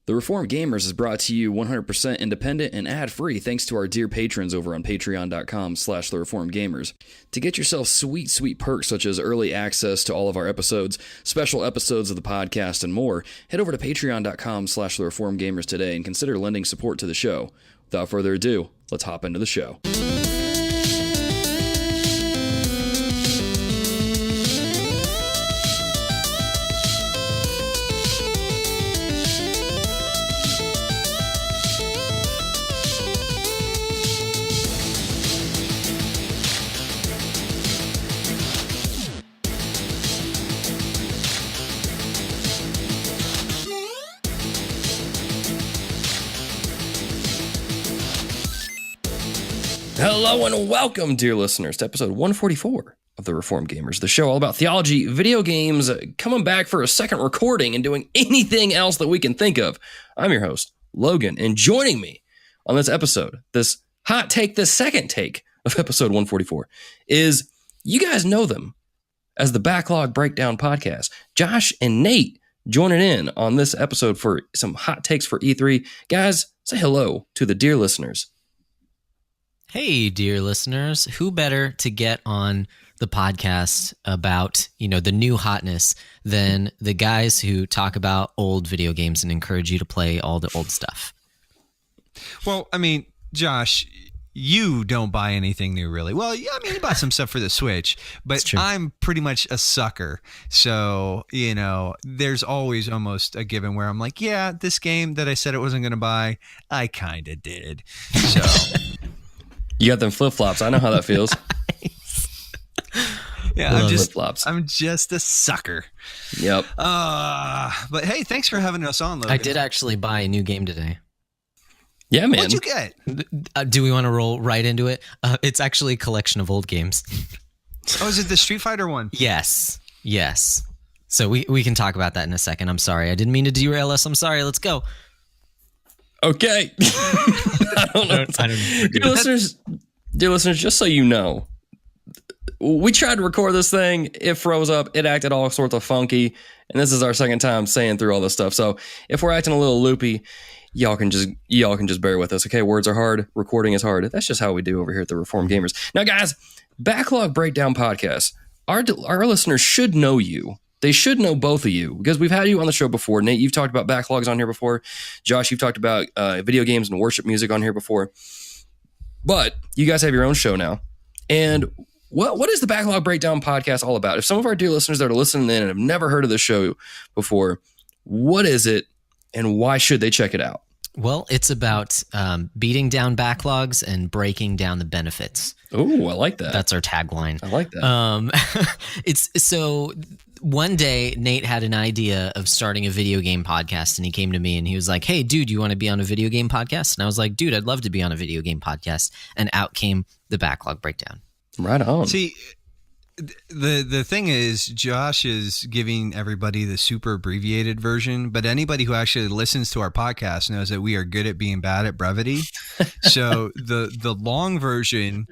The Reformed Gamers is brought to you 100% independent and ad-free thanks to our dear patrons over on patreon.com/thereformedgamers. To get yourself sweet perks such as early access to all of our episodes, special episodes of the podcast, and more, head over to patreon.com/thereformedgamers today and consider lending support to the show. Without further ado, let's hop into the show. Hello and welcome, dear listeners, to episode 144 of The Reformed Gamers, the show all about theology, video games, coming back for a second recording and doing anything else that we can think of. I'm your host, Logan, and joining me on this episode, this hot take, this second take of episode 144, is, you guys know them as the Backlog Breakdown Podcast. Josh and Nate joining in on this episode for some hot takes for E3. Guys, say hello to the dear listeners. Hey, dear listeners, who better to get on the podcast about, the new hotness than the guys who talk about old video games and encourage you to play all the old stuff? Well, I mean, Josh, you don't buy anything new, really. Well, yeah, I mean, you buy some stuff for the Switch, but I'm pretty much a sucker. So, there's always almost a given where I'm like, yeah, this game that I said I wasn't going to buy, I kind of did. So... You got them flip-flops. I know how that feels. Yeah, I'm just a sucker. Yep. But hey, thanks for having us on, Logan. I did actually buy a new game today. Yeah, man. What'd you get? Do we want to roll right into it? It's actually a collection of old games. Oh, is it the Street Fighter one? Yes. So we can talk about that in a second. I'm sorry. I didn't mean to derail us. I'm sorry. Let's go. Okay. I don't know. Dear listeners, just so you know, we tried to record this thing. It froze up. It acted all sorts of funky. And this is our second time saying through all this stuff. So if we're acting a little loopy, y'all can just bear with us. Okay. Words are hard. Recording is hard. That's just how we do over here at the Reformed Gamers. Now, guys, Backlog Breakdown Podcast. Our listeners should know you. They should know both of you because we've had you on the show before. Nate, you've talked about backlogs on here before. Josh, you've talked about video games and worship music on here before. But you guys have your own show now. And what is the Backlog Breakdown Podcast all about? If some of our dear listeners that are listening in and have never heard of this show before, what is it and why should they check it out? Well, it's about beating down backlogs and breaking down the benefits. Oh, I like that. That's our tagline. I like that. It's so... One day, Nate had an idea of starting a video game podcast, and he came to me and he was like, "Hey, dude, you want to be on a video game podcast?" And I was like, "Dude, I'd love to be on a video game podcast." And out came the Backlog Breakdown. Right on. See, the thing is, Josh is giving everybody the super abbreviated version, but anybody who actually listens to our podcast knows that we are good at being bad at brevity. So the long version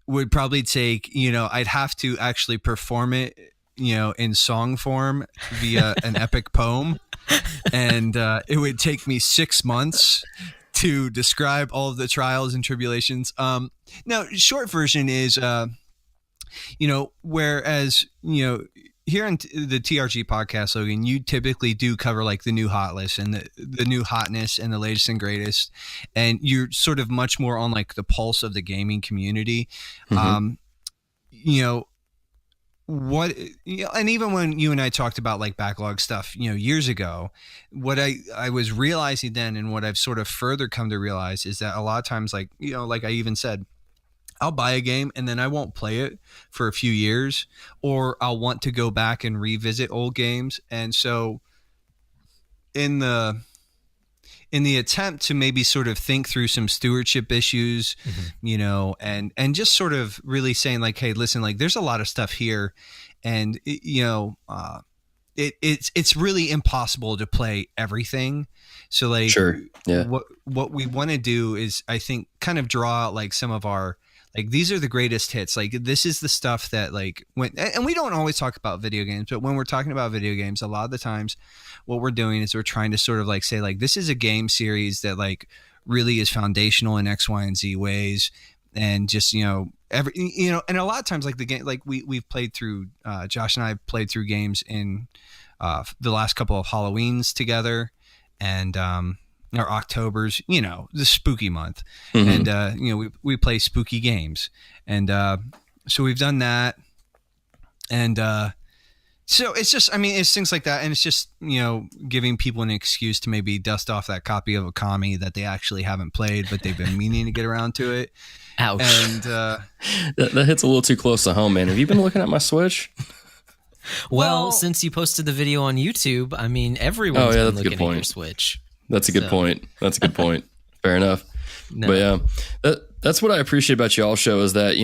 would probably take, I'd have to actually perform it, in song form via an epic poem. And it would take me 6 months to describe all of the trials and tribulations. Now, short version is, whereas, here on the TRG podcast, Logan, you typically do cover like the new hot list and the new hotness and the latest and greatest. And you're sort of much more on like the pulse of the gaming community. Mm-hmm. And even when you and I talked about like backlog stuff, years ago, what I was realizing then and what I've sort of further come to realize is that a lot of times, like, like I even said, I'll buy a game and then I won't play it for a few years, or I'll want to go back and revisit old games. And so in the attempt to maybe sort of think through some stewardship issues, mm-hmm. and just sort of really saying like, hey, listen, like there's a lot of stuff here, and it's really impossible to play everything. So like, sure. Yeah. What we want to do is, I think, kind of draw out like some of our Like, these are the greatest hits. Like, this is the stuff that, like, and we don't always talk about video games, but when we're talking about video games, a lot of the times what we're doing is we're trying to sort of like say, like, this is a game series that like really is foundational in X, Y, and Z ways. And just, and a lot of times, like, the game, like we've played through, Josh and I have played through games in the last couple of Halloweens together, and or Octobers, the spooky month. Mm-hmm. And we play spooky games, and so we've done that, and so it's just, it's things like that, and it's just giving people an excuse to maybe dust off that copy of Okami that they actually haven't played, but they've been meaning to get around to it. Ouch. And that hits a little too close to home, man. Have you been looking at my Switch? Well, since you posted the video on YouTube, everyone's been looking at your Switch. That's a good point. That's a good point. Fair enough. No. But yeah, that's what I appreciate about y'all's show is that,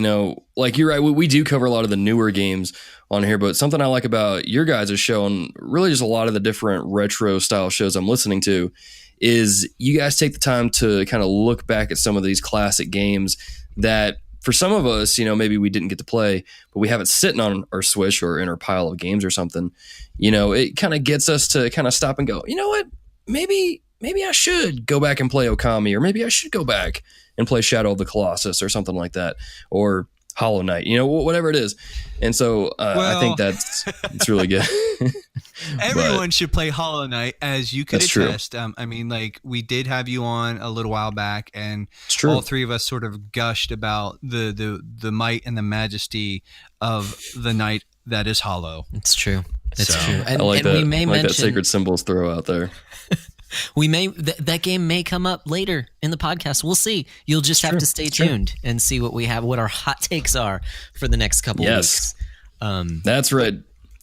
like, you're right. We do cover a lot of the newer games on here, but something I like about your guys' show and really just a lot of the different retro style shows I'm listening to is you guys take the time to kind of look back at some of these classic games that for some of us, maybe we didn't get to play, but we have it sitting on our Switch or in our pile of games or something. It kind of gets us to kind of stop and go, you know what? Maybe I should go back and play Okami, or maybe I should go back and play Shadow of the Colossus or something like that, or Hollow Knight, whatever it is. And so I think it's really good. Everyone should play Hollow Knight, as you could attest. We did have you on a little while back, and all three of us sort of gushed about the might and the majesty of the knight that is Hollow. It's true. It's true. And, I like that. We may mention that sacred symbols throw out there. We may that game may come up later in the podcast. We'll see. You'll just have to stay tuned and see what we have, what our hot takes are for the next couple weeks. That's right.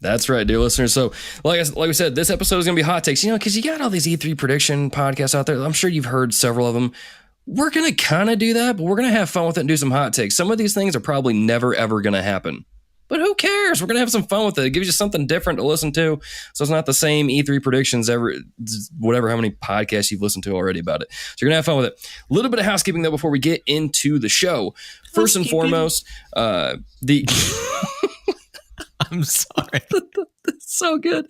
That's right, dear listeners. So, like we said, this episode is going to be hot takes. Because you got all these E3 prediction podcasts out there. I'm sure you've heard several of them. We're going to kind of do that, but we're going to have fun with it and do some hot takes. Some of these things are probably never ever going to happen. But who cares? We're going to have some fun with it. It gives you something different to listen to. So it's not the same E3 predictions how many podcasts you've listened to already about it. So you're going to have fun with it. A little bit of housekeeping, though, before we get into the show. First and foremost, I'm sorry. That's so good.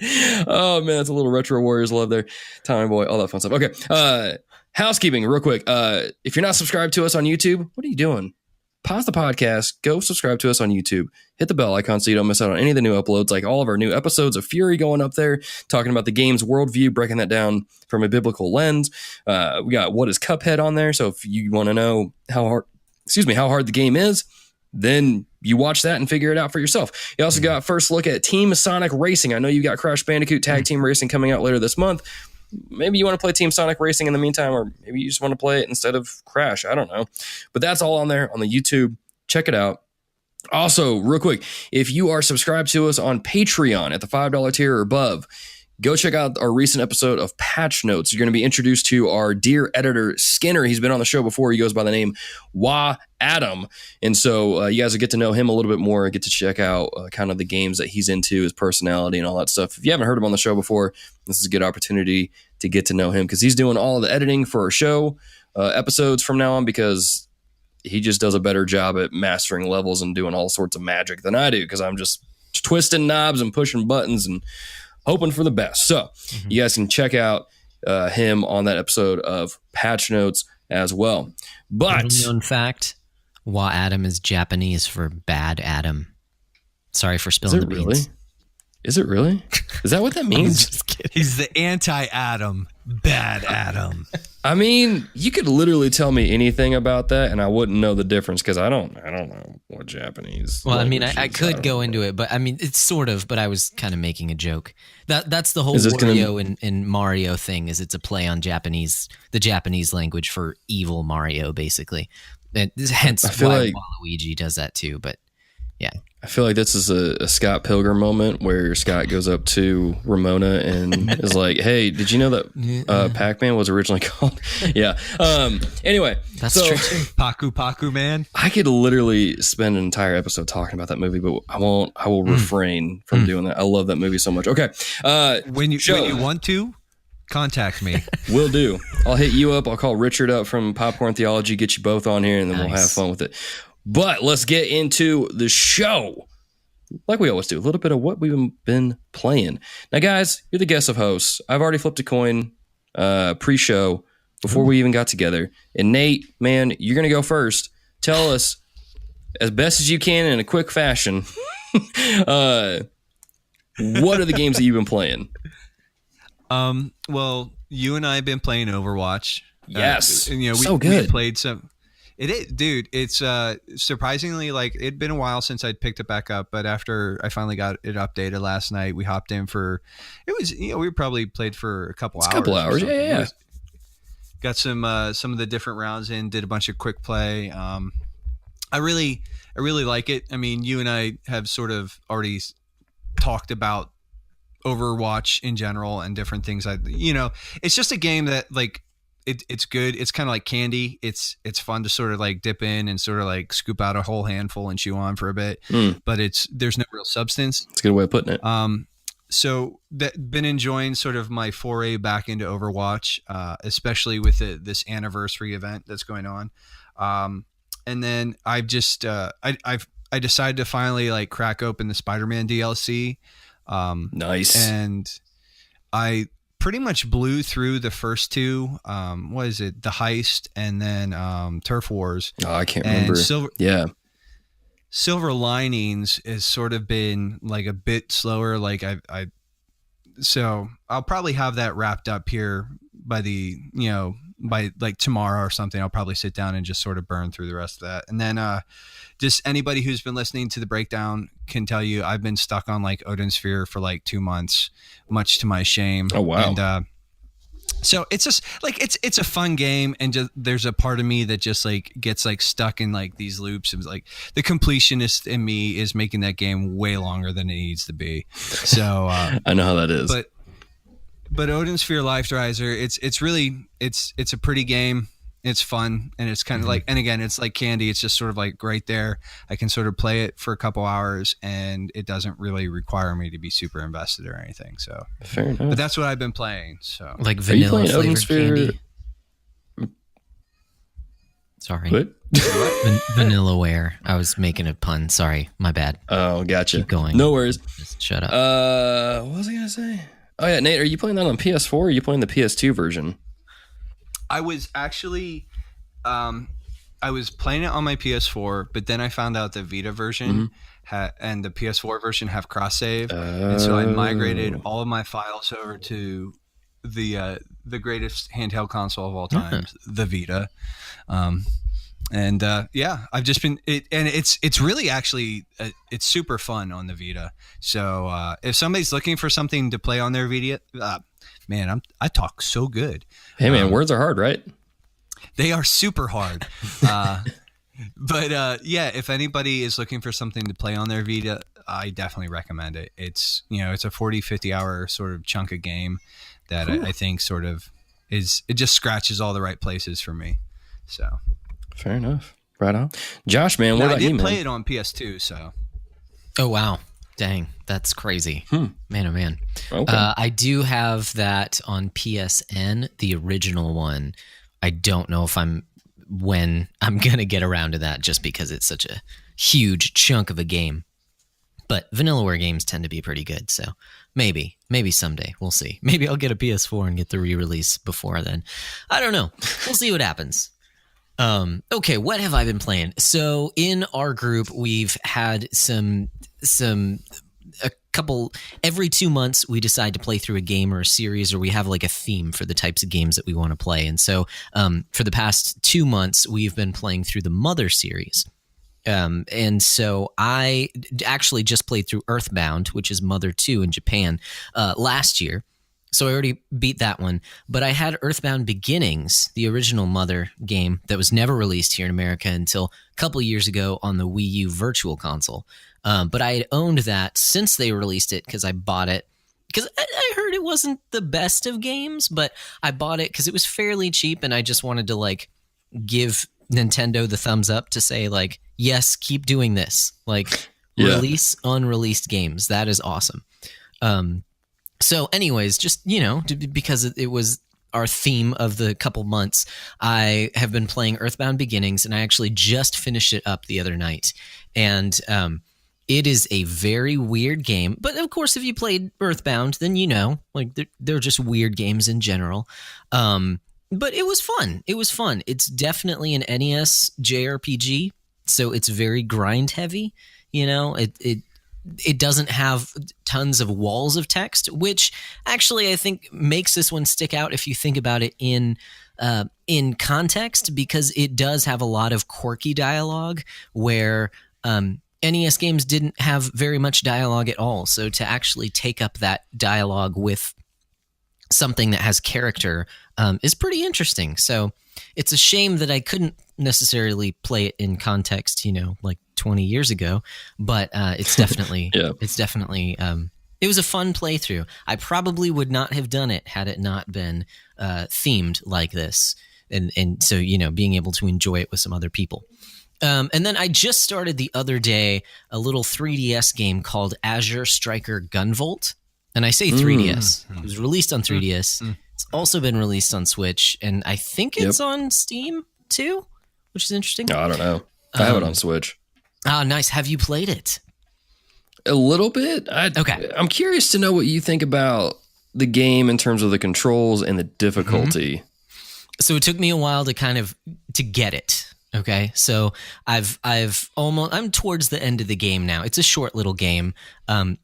Oh, man, that's a little retro Warriors love there. Tommy Boy, all that fun stuff. Okay. Housekeeping, real quick. If you're not subscribed to us on YouTube, what are you doing? Pause the podcast, go subscribe to us on YouTube, hit the bell icon so you don't miss out on any of the new uploads, like all of our new episodes of Fury going up there, talking about the game's worldview, breaking that down from a biblical lens. We got What is Cuphead on there, so if you want to know how hard the game is, then you watch that and figure it out for yourself. You also got first look at Team Sonic Racing. I know you got Crash Bandicoot Tag Team Racing coming out later this month. Maybe you want to play Team Sonic Racing in the meantime, or maybe you just want to play it instead of Crash. I don't know. But that's all on there on the YouTube. Check it out. Also, real quick, if you are subscribed to us on Patreon at the $5 tier or above, go check out our recent episode of Patch Notes. You're going to be introduced to our dear editor, Skinner. He's been on the show before. He goes by the name Wah Adam. And so you guys will get to know him a little bit more and get to check out kind of the games that he's into, his personality and all that stuff. If you haven't heard him on the show before, this is a good opportunity to get to know him because he's doing all of the editing for our show episodes from now on because he just does a better job at mastering levels and doing all sorts of magic than I do because I'm just twisting knobs and pushing buttons and hoping for the best. So you guys can check out him on that episode of Patch Notes as well. But little known fact, Wah Adam is Japanese for bad Adam. Sorry for spilling the beans. Really? Is it really? Is that what that means? Just kidding. He's the anti-Adam, bad Adam. I mean, you could literally tell me anything about that, and I wouldn't know the difference because I don't know what Japanese. Well, I mean, I could go into it, but I mean, it's sort of. But I was kind of making a joke. That's the whole Wario and Mario thing. Is it's a play on the Japanese language for evil Mario, basically. Hence why Waluigi does that too. But yeah. I feel like this is a Scott Pilgrim moment where Scott goes up to Ramona and is like, hey, did you know that Pac-Man was originally called? Yeah. Anyway. That's true too. Paku man. I could literally spend an entire episode talking about that movie, but I won't. I will refrain from doing that. I love that movie so much. Okay. When you want to, contact me. Will do. I'll hit you up. I'll call Richard up from Popcorn Theology, get you both on here, and then we'll have fun with it. But let's get into the show. Like we always do, a little bit of what we've been playing. Now, guys, you're the guest of hosts. I've already flipped a coin pre-show before we even got together. And Nate, man, you're going to go first. Tell us, as best as you can in a quick fashion, what are the games that you've been playing? Well, you and I have been playing Overwatch. Yes. And, you know, so good. We played some. Dude, it's surprisingly, like, it'd been a while since I'd picked it back up, but after I finally got it updated last night, we hopped in for, it was, you know, we probably played for a couple hours. A couple hours, yeah. Got some of the different rounds in, did a bunch of quick play. I really like it. I mean, you and I have sort of already talked about Overwatch in general and different things. It's just a game that, like, it's good. It's kind of like candy. It's fun to sort of like dip in and sort of like scoop out a whole handful and chew on for a bit. But there's no real substance. It's a good way of putting it. So been enjoying sort of my foray back into Overwatch, especially with this anniversary event that's going on. And then I've just I decided to finally like crack open the Spider-Man DLC. Nice. And I pretty much blew through the first two. What is it? The Heist and then Turf Wars. Oh, I can't remember. Silver Linings has sort of been like a bit slower. Like so I'll probably have that wrapped up here by by like tomorrow or something. I'll probably sit down and just sort of burn through the rest of that. And then just anybody who's been listening to the breakdown can tell you I've been stuck on like Odin Sphere for like 2 months, much to my shame. Oh, wow. And so it's just like it's a fun game, and just there's a part of me that just like gets like stuck in like these loops. And like the completionist in me is making that game way longer than it needs to be. So I know how that is. But Odin Sphere Life Riser, it's really a pretty game. It's fun, and it's kind of like, and again, it's like candy. It's just sort of like right there. I can sort of play it for a couple hours, and it doesn't really require me to be super invested or anything. So fair enough. But that's what I've been playing. So like vanilla flavored candy. Sorry. What? Vanillaware. I was making a pun. Sorry, my bad. Oh, gotcha. Keep going. No worries. Just shut up. What was I gonna say? Oh yeah, Nate, are you playing that on PS4 or are you playing the PS2 version? I was actually, I was playing it on my PS4, but then I found out the Vita version and the PS4 version have cross save, and so I migrated all of my files over to the greatest handheld console of all time, the Vita. I've just been it's really actually it's super fun on the Vita. So if somebody's looking for something to play on their Vita, man, I talk so good. Hey man, words are hard, right? They are super hard. But if anybody is looking for something to play on their Vita, I definitely recommend it. It's it's a 40-50 hour sort of chunk of game that I think sort of it just scratches all the right places for me. So fair enough. Right on. Josh, man, what about you, man? I did play it on PS2, so. Oh, wow. Dang, that's crazy. Man, oh man. Okay. I do have that on PSN, the original one. I don't know when I'm going to get around to that just because it's such a huge chunk of a game. But Vanillaware games tend to be pretty good, so maybe someday. We'll see. Maybe I'll get a PS4 and get the re-release before then. I don't know. We'll see what happens. Okay, what have I been playing? So in our group, we've had a couple, every 2 months we decide to play through a game or a series, or we have like a theme for the types of games that we want to play. And so for the past 2 months, we've been playing through the Mother series. And so I actually just played through Earthbound, which is Mother 2 in Japan, last year. So I already beat that one. But I had Earthbound Beginnings, the original Mother game that was never released here in America until a couple of years ago on the Wii U Virtual Console. But I had owned that since they released it because I bought it. Because I heard it wasn't the best of games, but I bought it because it was fairly cheap, and I just wanted to like give Nintendo the thumbs up to say like, yes, keep doing this. Like release unreleased games. That is awesome. So anyways, just, because it was our theme of the couple months, I have been playing Earthbound Beginnings, and I actually just finished it up the other night. And it is a very weird game. But of course, if you played Earthbound, then you know, like they're just weird games in general. But it was fun. It was fun. It's definitely an NES JRPG, so it's very grind heavy. You know, it doesn't have tons of walls of text, which actually I think makes this one stick out if you think about it in context, because it does have a lot of quirky dialogue where NES games didn't have very much dialogue at all. So to actually take up that dialogue with something that has character is pretty interesting. So it's a shame that I couldn't necessarily play it in context, you know, like 20 years ago, but it's definitely, it was a fun playthrough. I probably would not have done it had it not been themed like this. And so, you know, being able to enjoy it with some other people. And then I just started the other day a little 3DS game called Azure Striker Gunvolt. And I say 3DS. It was released on 3DS. It's also been released on Switch, and I think it's on Steam too, which is interesting. I don't know. I have it on Switch. Oh, nice. Have you played it? A little bit. Okay. I'm curious to know what you think about the game in terms of the controls and the difficulty. So it took me a while to get it. Okay, so I'm towards the end of the game now. It's a short little game.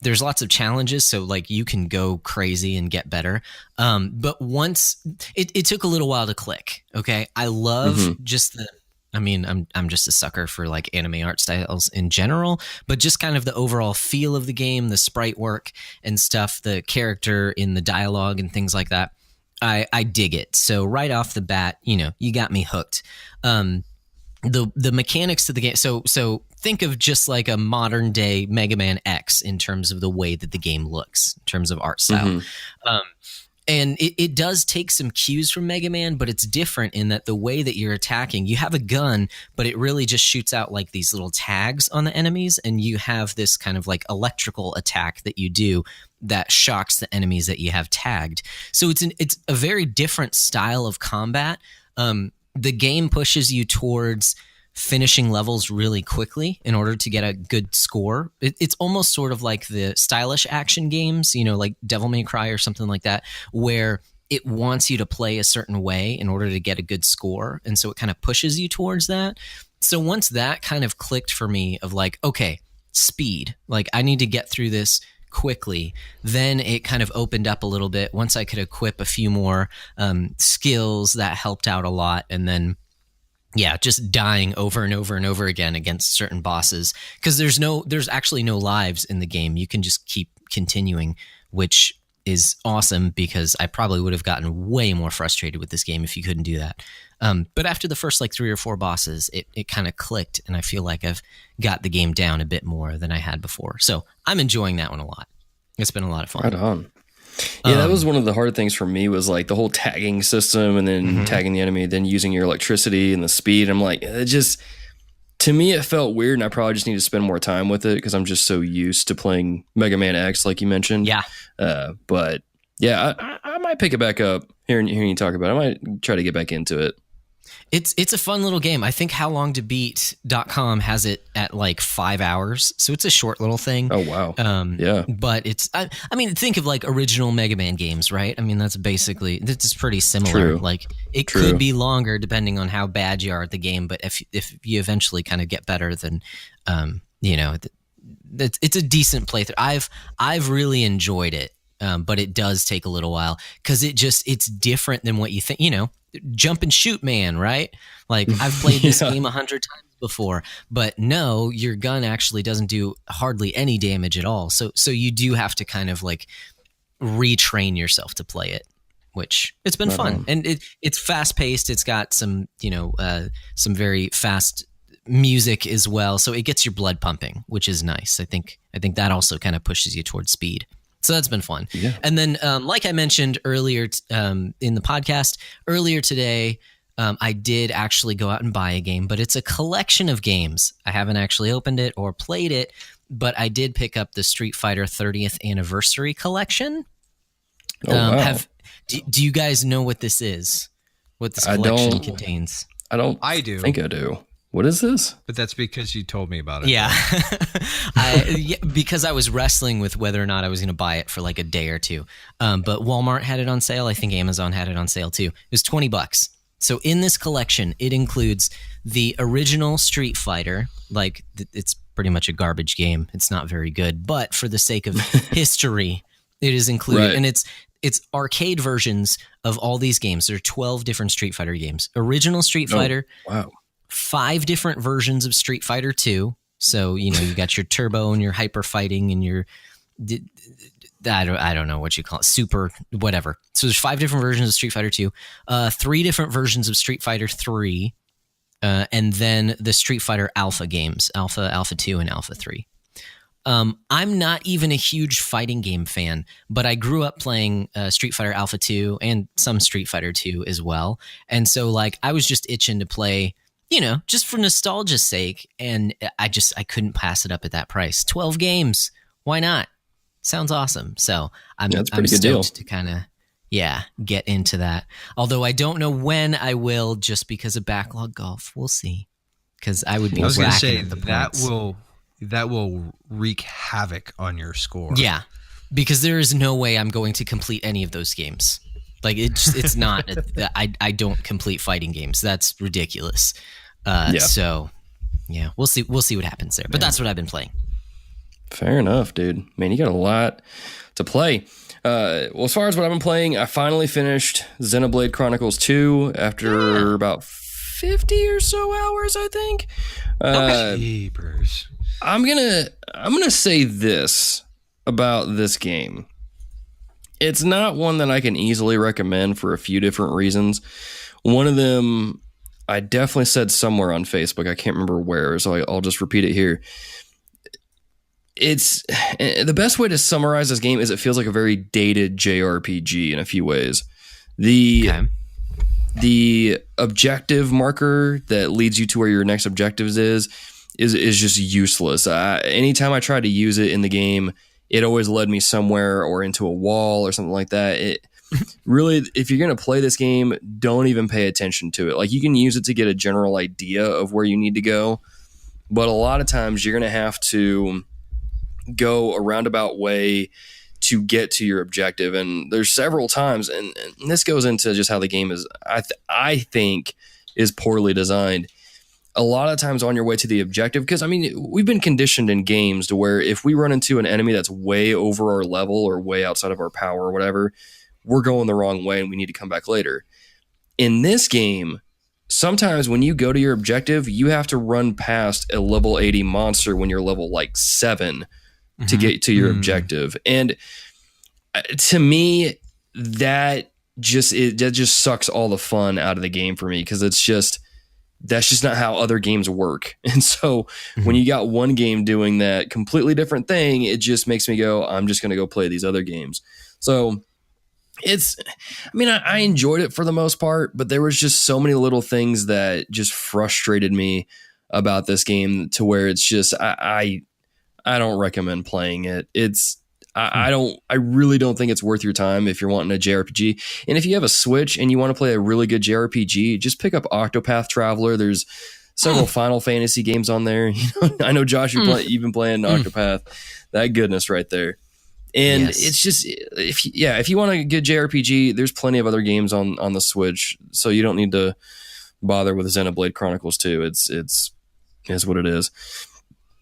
There's lots of challenges, so like you can go crazy and get better. But once it took a little while to click. Okay, I love I'm just a sucker for like anime art styles in general, but just kind of the overall feel of the game, the sprite work and stuff, the character in the dialogue and things like that. I dig it. So right off the bat, you know, you got me hooked. The mechanics to the game. So think of just like a modern day Mega Man X in terms of the way that the game looks, in terms of art style. And it does take some cues from Mega Man, but it's different in that the way that you're attacking, you have a gun, but it really just shoots out like these little tags on the enemies, and you have this kind of like electrical attack that you do that shocks the enemies that you have tagged. So it's a very different style of combat. The game pushes you towards finishing levels really quickly in order to get a good score. It's almost sort of like the stylish action games, you know, like Devil May Cry or something like that, where it wants you to play a certain way in order to get a good score. And so it kind of pushes you towards that. So once that kind of clicked for me of like, okay, speed, like I need to get through this quickly, then it kind of opened up a little bit. Once I could equip a few more skills, that helped out a lot. And then just dying over and over and over again against certain bosses, because there's actually no lives in the game. You can just keep continuing, which is awesome, because I probably would have gotten way more frustrated with this game if you couldn't do that. But after the first like 3 or 4 bosses, it kind of clicked, and I feel like I've got the game down a bit more than I had before. So I'm enjoying that one a lot. It's been a lot of fun. Right on. Yeah, that was one of the hard things for me, was like the whole tagging system, and then tagging the enemy, then using your electricity and the speed. I'm like, it just, to me, it felt weird, and I probably just need to spend more time with it because I'm just so used to playing Mega Man X, like you mentioned. Yeah. But yeah, I might pick it back up hearing you talk about it. I might try to get back into it. It's a fun little game. I think howlongtobeat.com has it at like 5 hours. So it's a short little thing. Oh, wow. Yeah. But it's, I mean, think of like original Mega Man games, right? I mean, that's pretty similar. True. Like it could be longer depending on how bad you are at the game. But if you eventually kind of get better, then, you know, it's a decent playthrough. I've really enjoyed it. But it does take a little while because it's different than what you think, you know. Jump and shoot man, right? Like I've played this game 100 times before, but no, your gun actually doesn't do hardly any damage at all. So you do have to kind of like retrain yourself to play it, which it's been fun. And it's fast paced. It's got some, you know, some very fast music as well. So it gets your blood pumping, which is nice. I think that also kind of pushes you towards speed. So that's been fun. Yeah. And then, like I mentioned earlier in the podcast, earlier today, I did actually go out and buy a game, but it's a collection of games. I haven't actually opened it or played it, but I did pick up the Street Fighter 30th Anniversary Collection. Oh, wow. Do you guys know what this is? What this collection contains? I do. think I do. What is this? But that's because you told me about it. Yeah. Because I was wrestling with whether or not I was going to buy it for like a day or two. But Walmart had it on sale. I think Amazon had it on sale too. It was $20. So in this collection, it includes the original Street Fighter. Like, it's pretty much a garbage game. It's not very good. But for the sake of history, it is included. Right. And it's arcade versions of all these games. There are 12 different Street Fighter games. Original Street Fighter. Wow. 5 different versions of Street Fighter 2. So, you got your turbo and your hyper fighting and your, I don't know what you call it, super, whatever. So there's 5 different versions of Street Fighter 2, 3 different versions of Street Fighter 3, and then the Street Fighter Alpha games, Alpha 2, and Alpha 3. I'm not even a huge fighting game fan, but I grew up playing Street Fighter Alpha 2 and some Street Fighter 2 as well. And so, like, I was just itching to play, just for nostalgia's sake, and I couldn't pass it up at that price. 12 games, why not? Sounds awesome. So I'm stoked to kind of get into that. Although I don't know when I will, just because of backlog golf. We'll see. Because I would be. I was going to say at the points. that will wreak havoc on your score. Yeah, because there is no way I'm going to complete any of those games. Like, it's not. I don't complete fighting games. That's ridiculous. So, yeah, we'll see what happens there. But that's what I've been playing. Fair enough, dude. Man, you got a lot to play. Well, as far as what I've been playing, I finally finished Xenoblade Chronicles 2 after about 50 or so hours, I think. Jeepers. I'm gonna say this about this game. It's not one that I can easily recommend for a few different reasons. One of them, I definitely said somewhere on Facebook. I can't remember where, so I'll just repeat it here. It's the best way to summarize this game is it feels like a very dated JRPG in a few ways. The objective marker that leads you to where your next objectives is just useless. Anytime I tried to use it in the game, it always led me somewhere or into a wall or something like that. It really, if you're going to play this game, don't even pay attention to it. Like, you can use it to get a general idea of where you need to go, but a lot of times you're going to have to go a roundabout way to get to your objective. And there's several times, and this goes into just how the game is, I think, is poorly designed. A lot of times on your way to the objective, because I mean, we've been conditioned in games to where if we run into an enemy that's way over our level or way outside of our power or whatever, we're going the wrong way and we need to come back later. In this game, sometimes when you go to your objective, you have to run past a level 80 monster when you're level like 7 to get to your objective. And to me, that just sucks all the fun out of the game for me, because that's just not how other games work. And so when you got one game doing that completely different thing, it just makes me go, I'm just going to go play these other games. So I enjoyed it for the most part, but there was just so many little things that just frustrated me about this game to where it's just, I don't recommend playing it. I really don't think it's worth your time if you're wanting a JRPG. And if you have a Switch and you want to play a really good JRPG, just pick up Octopath Traveler. There's several Final Fantasy games on there. I know, Josh, you've been playing Octopath. That goodness right there. And it's just, if you want a good JRPG, there's plenty of other games on the Switch, so you don't need to bother with Xenoblade Chronicles 2. It's what it is.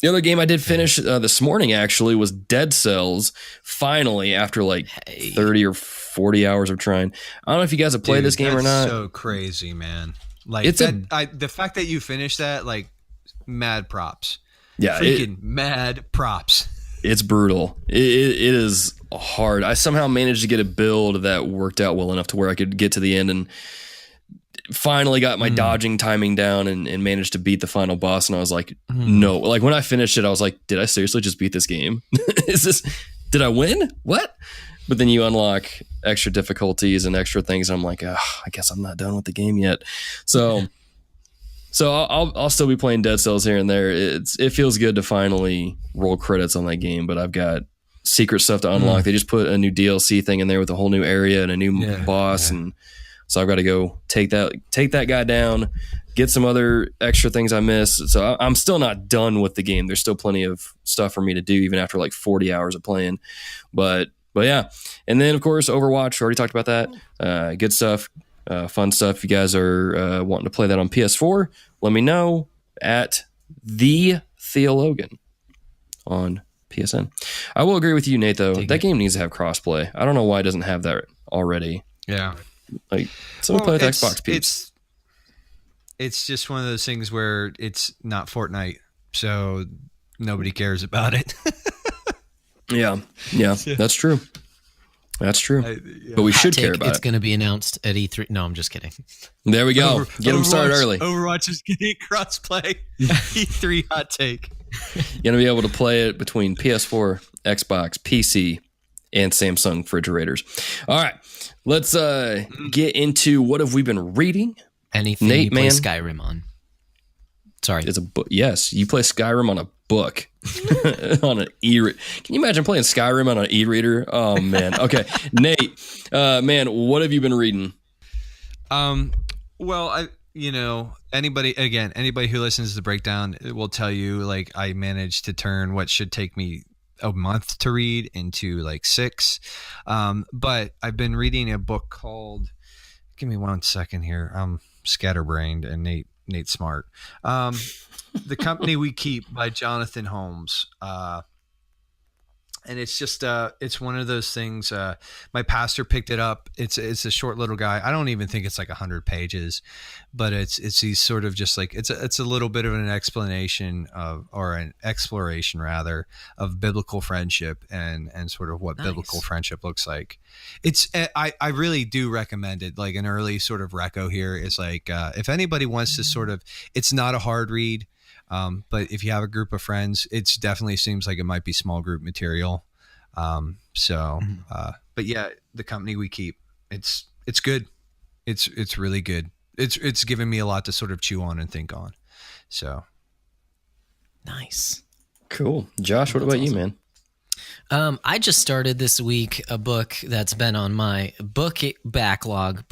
The other game I did finish this morning, actually, was Dead Cells, finally, after like 30 or 40 hours of trying. I don't know if you guys have played this game or not. So crazy, man. Like, the fact that you finished that, like, mad props. Yeah. Freaking mad props. It's brutal. It is hard. I somehow managed to get a build that worked out well enough to where I could get to the end and finally got my dodging timing down and managed to beat the final boss. And I was like, no. Like, when I finished it, I was like, did I seriously just beat this game? Did I win? What? But then you unlock extra difficulties and extra things. And I'm like, I guess I'm not done with the game yet. So I'll still be playing Dead Cells here and there. It feels good to finally roll credits on that game, but I've got secret stuff to unlock. They just put a new DLC thing in there with a whole new area and a new boss, and so I've got to go take that guy down, get some other extra things I missed. So I'm still not done with the game. There's still plenty of stuff for me to do even after like 40 hours of playing. But yeah. And then of course Overwatch, already talked about that. Good stuff, fun stuff. If you guys are wanting to play that on PS4, let me know at the Theologian on PSN. I will agree with you, Nate, though. That game needs to have crossplay. I don't know why it doesn't have that already. Yeah. Like, someone play with Xbox peeps. It's just one of those things where it's not Fortnite, so nobody cares about it. Yeah, that's true. That's true. But we should care about it. It's going to be announced at E3. No, I'm just kidding. There we go. Get them started early. Overwatch is getting crossplay. E3 hot take. You're going to be able to play it between PS4, Xbox, PC, and Samsung refrigerators. All right. Let's get into what have we been reading. Anything Nate, you play Skyrim on. Sorry. It's a book. Yes, you play Skyrim on a book. On an e-reader. Can you imagine playing Skyrim on an e-reader? Oh, man. Okay. Nate, man, what have you been reading? Well, anybody who listens to the breakdown will tell you, like, I managed to turn what should take me a month to read into like 6. But I've been reading a book called, give me 1 second here. I'm scatterbrained and Nate's smart. The Company We Keep by Jonathan Holmes. And it's just, it's one of those things. My pastor picked it up. It's a short little guy. I don't even think it's like 100 pages, but it's these sort of just like, it's a little bit of an explanation or an exploration rather of biblical friendship and sort of what biblical friendship looks like. I really do recommend it. Like an early sort of reco here is like, if anybody wants to sort of, it's not a hard read. But if you have a group of friends, it definitely seems like it might be small group material. But yeah, The Company We Keep, it's good. It's really good. It's given me a lot to sort of chew on and think on. So nice. Cool. Josh, what about you, man? I just started this week a book that's been on my backlog.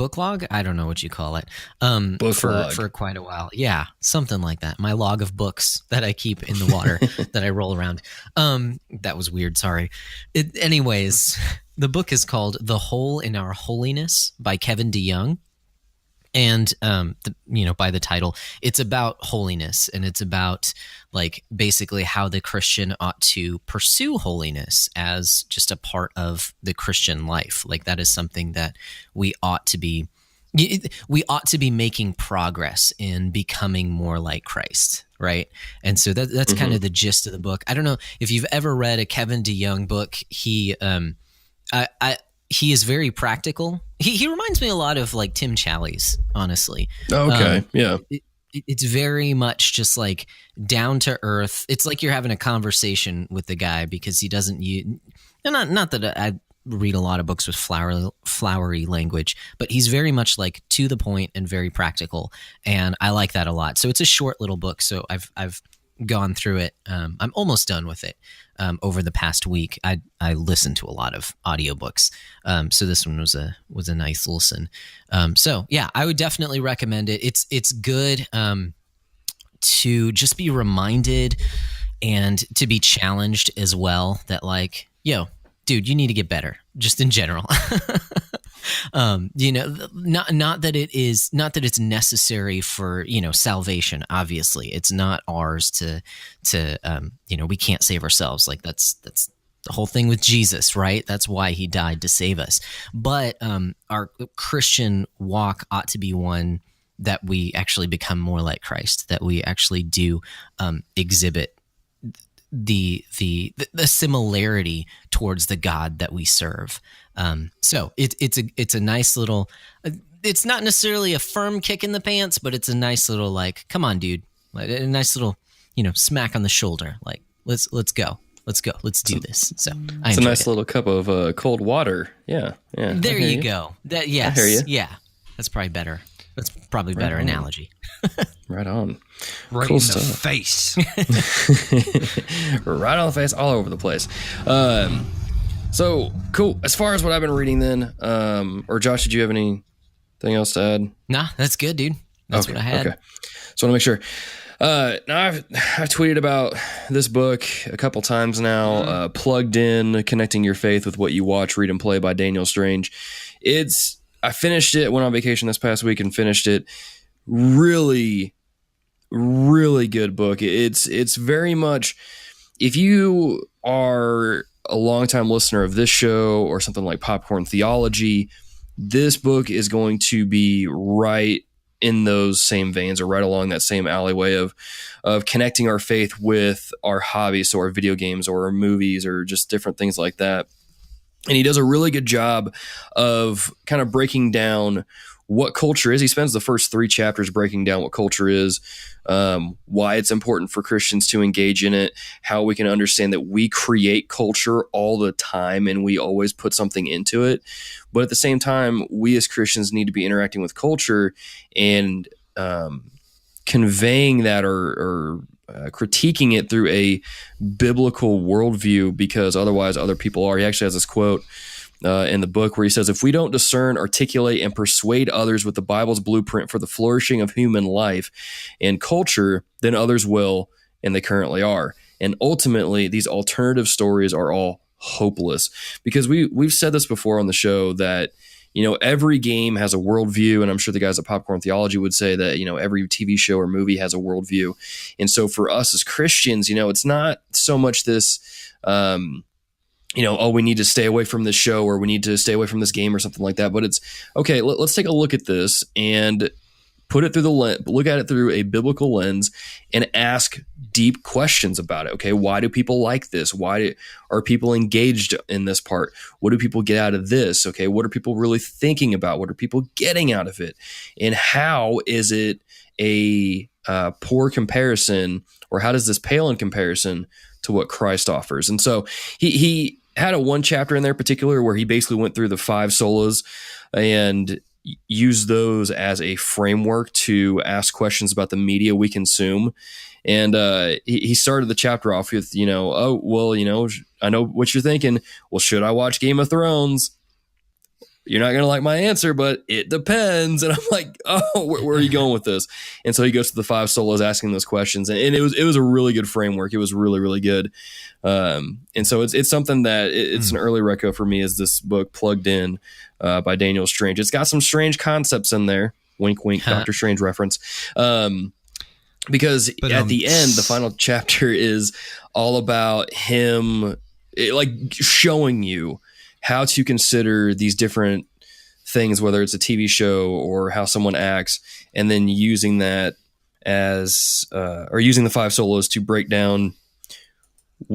I don't know what you call it. For quite a while. Yeah, something like that. My log of books that I keep in the water that I roll around. That was weird. Sorry. Anyways, the book is called The Hole in Our Holiness by Kevin DeYoung. And, by the title, it's about holiness, and it's about like basically how the Christian ought to pursue holiness as just a part of the Christian life. Like that is something that we ought to be making progress in becoming more like Christ. Right. And so that's kind of the gist of the book. I don't know if you've ever read a Kevin DeYoung book. He is very practical. He reminds me a lot of like Tim Challies, honestly. Okay, yeah. It's very much just like down to earth. It's like you're having a conversation with the guy because he doesn't use. Not that I read a lot of books with flowery language, but he's very much like to the point and very practical, and I like that a lot. So it's a short little book. So I've gone through it. I'm almost done with it. Over the past week, I listened to a lot of audiobooks. So this one was a nice listen. So yeah, I would definitely recommend it. It's good to just be reminded and to be challenged as well that like, yo, dude, you need to get better just in general. Not that it's necessary for, salvation. Obviously it's not ours to we can't save ourselves. Like that's the whole thing with Jesus, right? That's why he died, to save us. But our Christian walk ought to be one that we actually become more like Christ, that we actually do exhibit the similarity towards the God that we serve. So it's a nice little, it's not necessarily a firm kick in the pants, but it's a nice little like, come on, dude, like a nice little, smack on the shoulder. Like, let's go. Let's do this. So it's a nice little cup of cold water. Yeah. There you go. Yes. I hear you. Yeah. That's probably better. That's probably better analogy. Right on. Right cool in stuff. The face. Right on the face, all over the place. So cool. As far as what I've been reading then, or Josh, did you have anything else to add? Nah, that's good, dude. That's what I had. Okay. So I want to make sure. Now I've tweeted about this book a couple times now, Plugged In, Connecting Your Faith with What You Watch, Read, and Play by Daniel Strange. I finished it, went on vacation this past week and finished it. Really, really good book. It's very much, if you are a longtime listener of this show or something like Popcorn Theology, this book is going to be right in those same veins or right along that same alleyway of connecting our faith with our hobbies, so our video games or our movies or just different things like that. And he does a really good job of kind of breaking down what culture is. He spends the first 3 chapters breaking down what culture is, why it's important for Christians to engage in it, how we can understand that we create culture all the time and we always put something into it. But at the same time, we as Christians need to be interacting with culture and conveying that or critiquing it through a biblical worldview, because otherwise other people are. He actually has this quote in the book where he says, if we don't discern, articulate, and persuade others with the Bible's blueprint for the flourishing of human life and culture, then others will, and they currently are. And ultimately, these alternative stories are all hopeless, because we've said this before on the show that, you know, every game has a worldview, and I'm sure the guys at Popcorn Theology would say that, you know, every TV show or movie has a worldview. And so for us as Christians, you know, it's not so much this, you know, oh, we need to stay away from this show or we need to stay away from this game or something like that. But it's, okay, let's take a look at this and put it through look at it through a biblical lens and ask deep questions about it. Okay, why do people like this? Why are people engaged in this part? What do people get out of this? Okay, what are people really thinking about? What are people getting out of it? And how is it a poor comparison, or how does this pale in comparison to what Christ offers? And so he had a 1 chapter in there particular where he basically went through the 5 solas and use those as a framework to ask questions about the media we consume. And he started the chapter off with, you know, oh, well, you know, I know what you're thinking. Well, should I watch Game of Thrones? You're not going to like my answer, but it depends. And I'm like, oh, where are you going with this? And so he goes to the 5 solas asking those questions. And it was a really good framework. It was really, really good. And so it's something that it's an early reco for me, is this book Plugged In by Daniel Strange. It's got some strange concepts in there. Wink, wink, Doctor Strange reference. Because at the end, the final chapter is all about him like showing you how to consider these different things, whether it's a TV show or how someone acts, and then using that as, or using the 5 solas to break down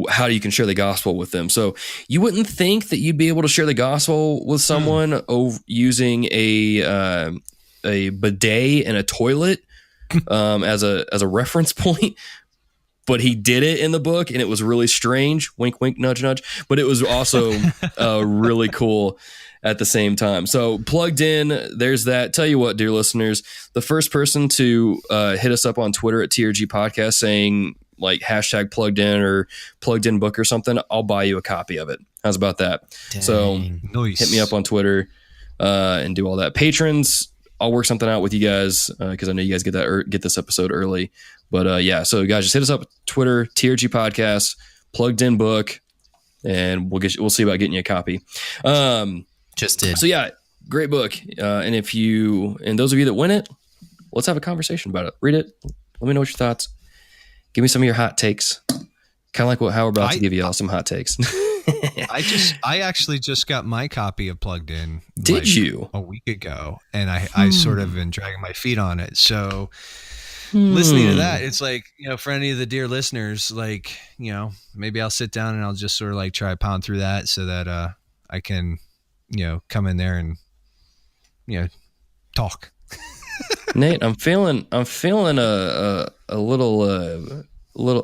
how you can share the gospel with them. So you wouldn't think that you'd be able to share the gospel with someone using a bidet and a toilet as a reference point. But he did it in the book, and it was really strange. Wink, wink, nudge, nudge. But it was also really cool at the same time. So Plugged In, there's that. Tell you what, dear listeners, the first person to hit us up on Twitter at TRG Podcast saying like hashtag Plugged In or Plugged In book or something, I'll buy you a copy of it. How's about that? Dang. So Nice. Hit me up on Twitter and do all that. Patrons, I'll work something out with you guys because I know you guys get this episode early. But yeah, so guys, just hit us up Twitter, TRG Podcast, Plugged In book, and we'll see about getting you a copy. Just did. So yeah, great book. And those of you that win it, let's have a conversation about it. Read it. Let me know what your thoughts. Give me some of your hot takes. Kind of like how we're about to give you all some hot takes. I actually just got my copy of Plugged In. Did you? A week ago, and I sort of been dragging my feet on it. So listening to that, it's like, you know, for any of the dear listeners, like, you know, maybe I'll sit down and I'll just sort of like try to pound through that so that I can, you know, come in there and, you know, talk. Nate, I'm feeling a little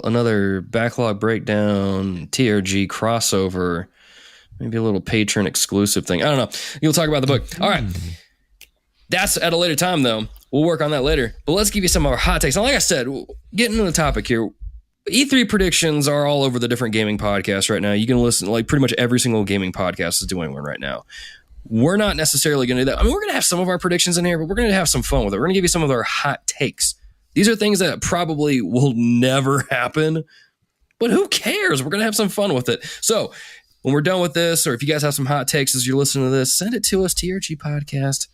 another Backlog Breakdown TRG crossover, maybe a little patron exclusive thing. I don't know. You'll talk about the book. All right. That's at a later time though. We'll work on that later. But let's give you some of our hot takes. And like I said, getting into the topic here, E3 predictions are all over the different gaming podcasts right now. You can listen, like pretty much every single gaming podcast is doing one right now. We're not necessarily going to do that. I mean, we're going to have some of our predictions in here, but we're going to have some fun with it. We're going to give you some of our hot takes. These are things that probably will never happen, but who cares? We're going to have some fun with it. So when we're done with this, or if you guys have some hot takes as you're listening to this, send it to us, TRG Podcast,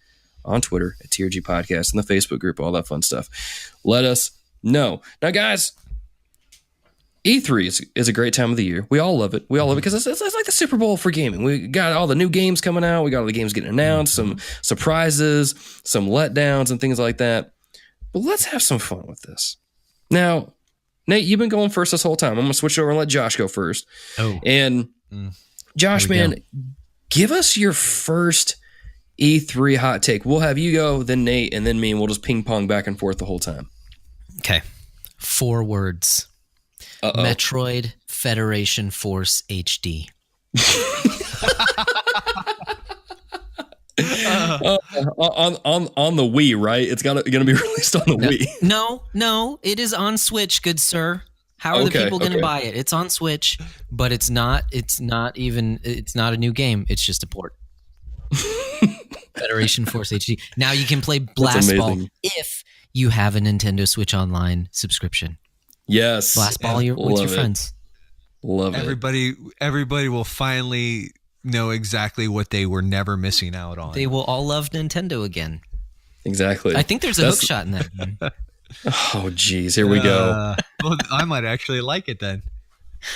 on Twitter at TRG Podcast, in the Facebook group, all that fun stuff. Let us know. Now, guys, E3 is a great time of the year. We all love it. We all love it because it's like the Super Bowl for gaming. We got all the new games coming out. We got all the games getting announced, some surprises, some letdowns, and things like that. But let's have some fun with this. Now, Nate, you've been going first this whole time. I'm going to switch over and let Josh go first. Oh. And Josh, man, give us your first E3 hot take. We'll have you go, then Nate, and then me, and we'll just ping pong back and forth the whole time. Okay. 4 words. Metroid Federation Force HD. On the Wii, right? It's going to be released on the Wii. No, it is on Switch, good sir. How are the people going to buy it? It's on Switch, but it's not a new game. It's just a port. Federation Force HD. Now you can play Blast Ball if you have a Nintendo Switch Online subscription. Yes. Blast Ball with your friends. Love it. Everybody will finally know exactly what they were never missing out on. They will all love Nintendo again. Exactly. I think there's a hook shot in that game. Oh, geez. Here we go. Well, I might actually like it then.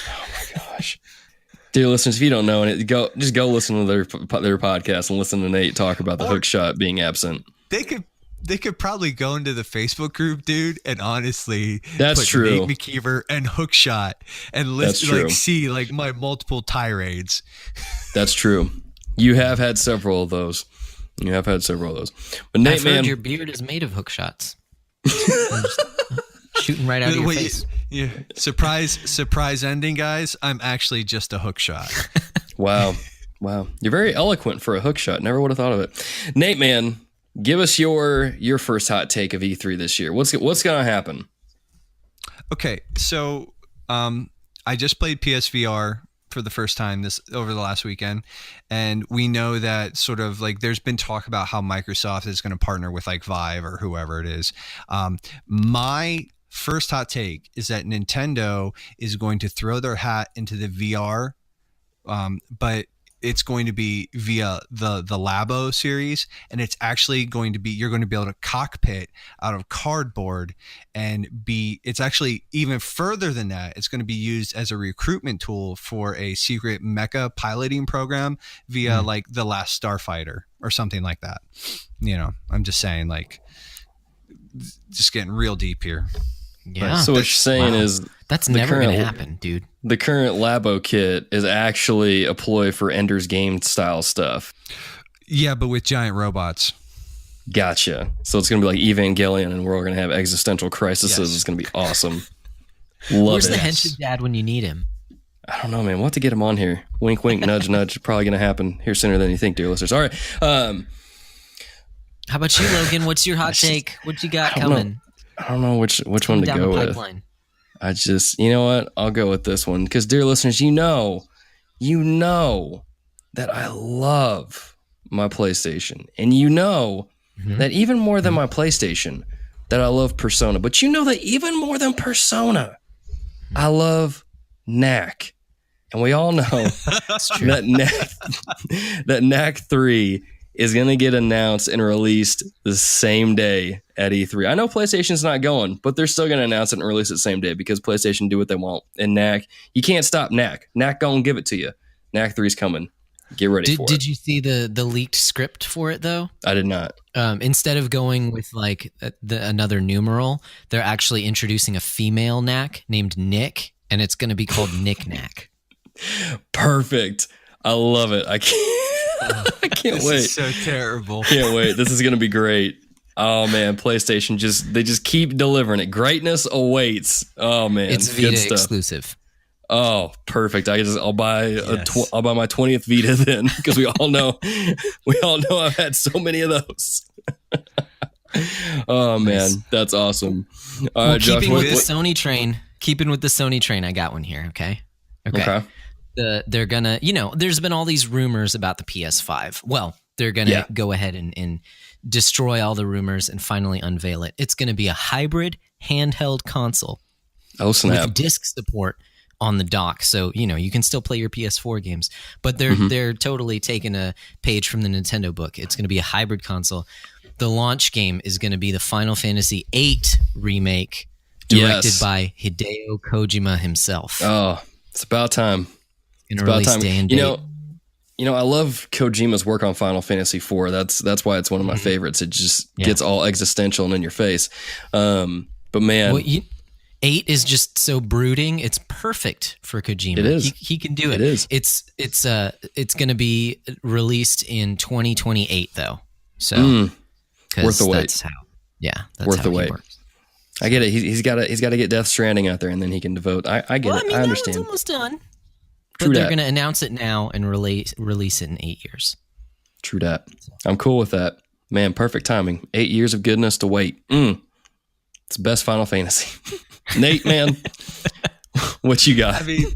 Oh, my gosh. Dear listeners, if you don't know, just go listen to their podcast and listen to Nate talk about the hook shot being absent. They could probably go into the Facebook group, dude, and honestly, that's true. Nate McKeever and Hookshot and listen, see my multiple tirades. That's true. You have had several of those. But Nate, I've heard your beard is made of hook shots. Shooting right out of your face. Yeah. Surprise ending, guys. I'm actually just a hook shot. Wow. You're very eloquent for a hook shot. Never would have thought of it. Nate, man, give us your first hot take of E3 this year. What's going to happen? Okay, so I just played PSVR for the first time over the last weekend, and we know that sort of there's been talk about how Microsoft is going to partner with Vive or whoever it is. My first hot take is that Nintendo is going to throw their hat into the VR, but it's going to be via the Labo series, and it's actually going to be, you're going to be able to cockpit out of cardboard, and it's actually even further than that. It's going to be used as a recruitment tool for a secret mecha piloting program via the Last Starfighter or something like that. I'm just saying, just getting real deep here. Yeah. So what you're saying is that's never going to happen, dude. The current Labo kit is actually a ploy for Ender's Game style stuff. Yeah, but with giant robots. Gotcha. So it's going to be like Evangelion, and we're all going to have existential crises. Yes. It's going to be awesome. Where's the henchman dad when you need him? I don't know, man. We'll have to get him on here. Wink, wink, nudge, nudge. Probably going to happen here sooner than you think, dear listeners. All right. How about you, Logan? What's your hot take? What you got coming? I don't know which one to go with. I just, you know what? I'll go with this one because, dear listeners, you know that I love my PlayStation, and that even more than my PlayStation, that I love Persona. But you know that even more than Persona, I love Knack, and we all know that Knack 3 is going to get announced and released the same day at E3. I know PlayStation's not going, but they're still going to announce it and release it the same day because PlayStation do what they want. And Knack, you can't stop Knack. Knack going to give it to you. Knack 3's coming. Get ready for it. Did you see the leaked script for it, though? I did not. Instead of going with another numeral, they're actually introducing a female Knack named Nick, and it's going to be called Nick Knack. Perfect. I love it. I can't wait. This is so terrible. Can't wait. This is going to be great. Oh man, PlayStation they just keep delivering it. Greatness awaits. Oh man, it's Vita exclusive. Oh, perfect. I'll buy my 20th Vita then because we all know I've had so many of those. Oh man, that's awesome. All right, Josh, keeping with the Sony train, keeping with the Sony train, I got one here. Okay. They're gonna, there's been all these rumors about the PS5. Well, they're gonna go ahead and destroy all the rumors and finally unveil it. It's gonna be a hybrid handheld console. Oh snap! With disc support on the dock, so you can still play your PS4 games. But they're totally taking a page from the Nintendo book. It's gonna be a hybrid console. The launch game is gonna be the Final Fantasy VIII remake, directed by Hideo Kojima himself. Oh, it's about time. It's about time. Day and date. I love Kojima's work on Final Fantasy IV. That's why it's one of my favorites. It just gets all existential and in your face. But man, 8 is just so brooding. It's perfect for Kojima. It is. He can do it. It is. It's going to be released in 2028 though. So worth the wait. That's worth how the he wait. works. I get it. He's got to get Death Stranding out there, and then he can devote. I get it. I understand. That one's almost done. True But they're that. going to announce it now and release it in 8 years. True that. I'm cool with that. Man, perfect timing. 8 years of goodness to wait. It's the best Final Fantasy. Nate, man, what you got? I mean, the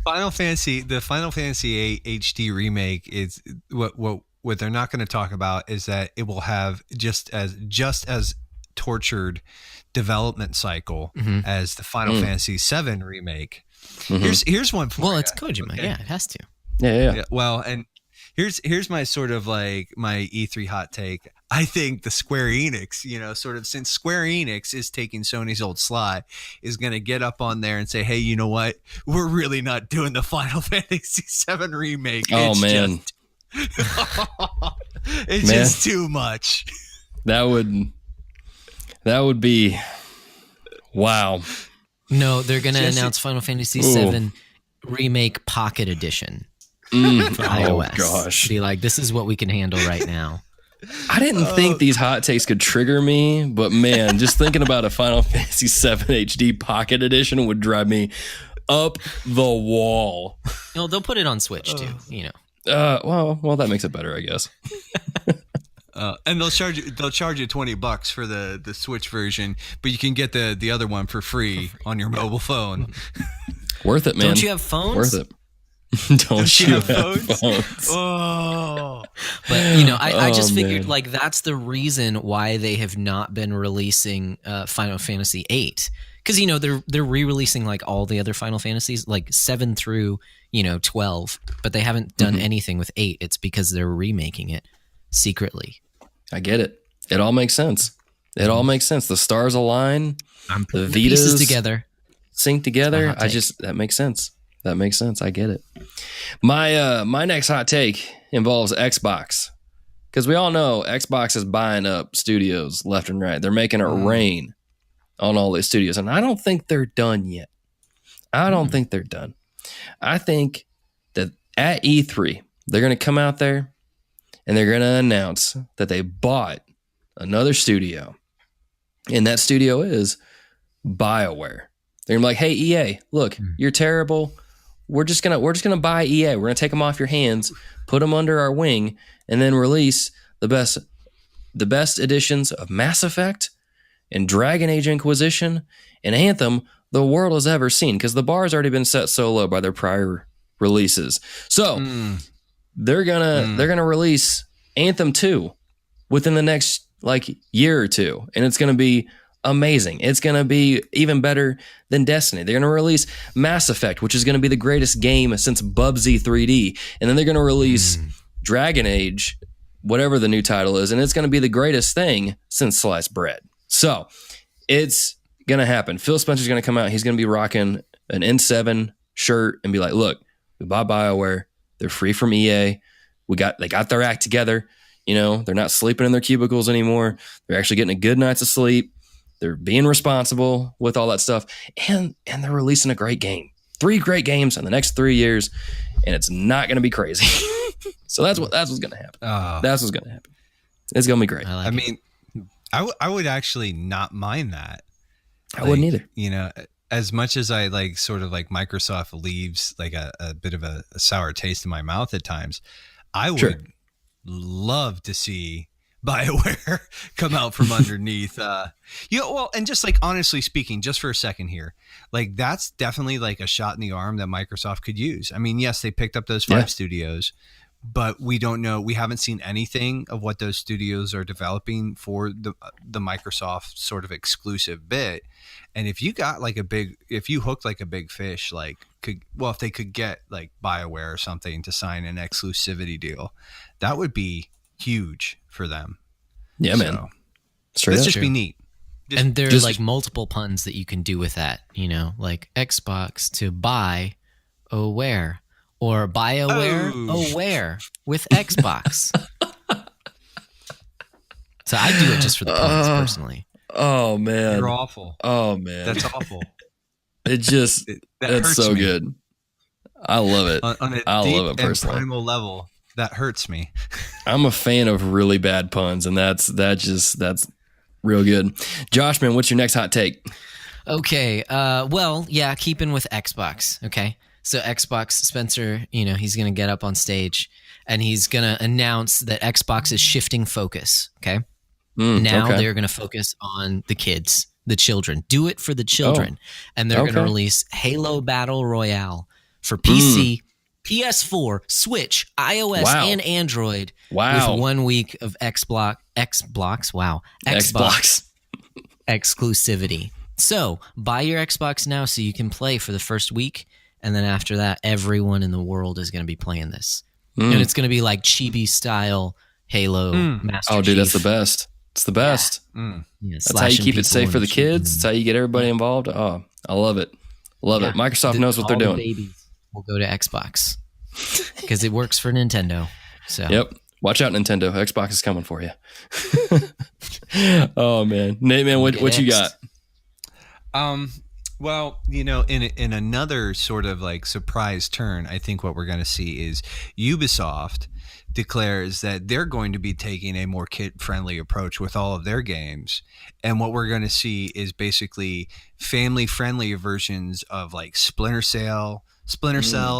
Final Fantasy VIII HD remake is what they're not going to talk about is that it will have just as tortured development cycle as the Final Fantasy VII remake. Here's one for it's Kojima. Okay? Yeah, it has to. Yeah. Well, and here's my sort of like my E3 hot take. I think the Square Enix, sort of since Square Enix is taking Sony's old slot, is going to get up on there and say, hey, you know what? We're really not doing the Final Fantasy VII remake. Man. It's just too much. That would be wow. No, they're going to announce Final Fantasy VII Remake Pocket Edition for iOS. Oh, gosh. Be like, this is what we can handle right now. I didn't think these hot takes could trigger me, but man, just thinking about a Final Fantasy VII HD Pocket Edition would drive me up the wall. No, they'll put it on Switch too, Well, that makes it better, I guess. And they'll charge you $20 for the Switch version, but you can get the other one for free on your mobile phone. Worth it, man. Don't you have phones? Worth it. Don't you have phones? Oh, but I just figured like that's the reason why they have not been releasing Final Fantasy VIII, because they're re-releasing like all the other Final Fantasies, like 7 through 12, but they haven't done anything with 8. It's because they're remaking it secretly. I get it. It all makes sense. The stars align. I'm the putting the pieces Vitas together, sync together. That makes sense. That makes sense. I get it. My next hot take involves Xbox, because we all know Xbox is buying up studios left and right. They're making it rain on all these studios, and I don't think they're done yet. I think they're done. I think that at E3 they're going to come out there and they're going to announce that they bought another studio, and that studio is BioWare. They're gonna be like, "Hey EA, look, you're terrible. We're just gonna buy EA. We're gonna take them off your hands, put them under our wing, and then release the best editions of Mass Effect and Dragon Age Inquisition and Anthem the world has ever seen." Because the bar's already been set so low by their prior releases. So they're gonna release Anthem 2 within the next year or two, and it's gonna be amazing. It's going to be even better than Destiny. They're going to release Mass Effect, which is going to be the greatest game since Bubsy 3D. And then they're going to release Dragon Age, whatever the new title is, and it's going to be the greatest thing since sliced bread. So it's going to happen. Phil Spencer's going to come out. He's going to be rocking an N7 shirt and be like, look, we bought BioWare. They're free from EA. They got their act together. They're not sleeping in their cubicles anymore. They're actually getting a good night's of sleep. They're being responsible with all that stuff, and they're releasing a great game. 3 great games in the next 3 years, and it's not going to be crazy. So that's what's going to happen. That's what's going to happen. It's going to be great. I mean, I would actually not mind that. I wouldn't either. As much as I sort of Microsoft leaves a bit of a sour taste in my mouth at times, I would love to see BioWare come out from underneath. And just like honestly speaking, just for a second here, like that's definitely like a shot in the arm that Microsoft could use. I mean, yes, they picked up those 5 studios, but we don't know. We haven't seen anything of what those studios are developing for the Microsoft sort of exclusive bit. And if you got like if you hooked like a big fish, like if they could get like BioWare or something to sign an exclusivity deal, that would be huge for them. Yeah, man. Let's just be neat. And there's like multiple puns that you can do with that, like Xbox to buy aware or BioWare aware with Xbox. So I do it just for the puns personally. Oh man, you're awful. Oh man, that's awful. That's so good. I love it. I love it personally. And primal level, that hurts me. I'm a fan of really bad puns, and that's real good. Josh, man, what's your next hot take? Okay. Keeping with Xbox. Okay. So Xbox, Spencer, he's going to get up on stage and he's going to announce that Xbox is shifting focus. Okay. They're going to focus on the kids, the children. Do it for the children. And they're going to release Halo Battle Royale for PC, PS4, Switch, iOS, and Android. Wow. With 1 week of Xbox exclusivity. So buy your Xbox now so you can play for the first week. And then after that, everyone in the world is going to be playing this. And it's going to be like chibi style Halo Master Chief. Oh, dude, that's the best. It's the best. Yeah, that's how you keep it safe for the kids. That's how you get everybody involved. Oh, I love it. Love it. Microsoft knows what they're doing. Babies will go to Xbox because it works for Nintendo. So yep. Watch out, Nintendo. Xbox is coming for you. Oh, man. Nate, man, what you got? Well, in another sort of like surprise turn, I think what we're going to see is Ubisoft declares that they're going to be taking a more kid-friendly approach with all of their games. And what we're going to see is basically family-friendly versions of like Splinter Cell,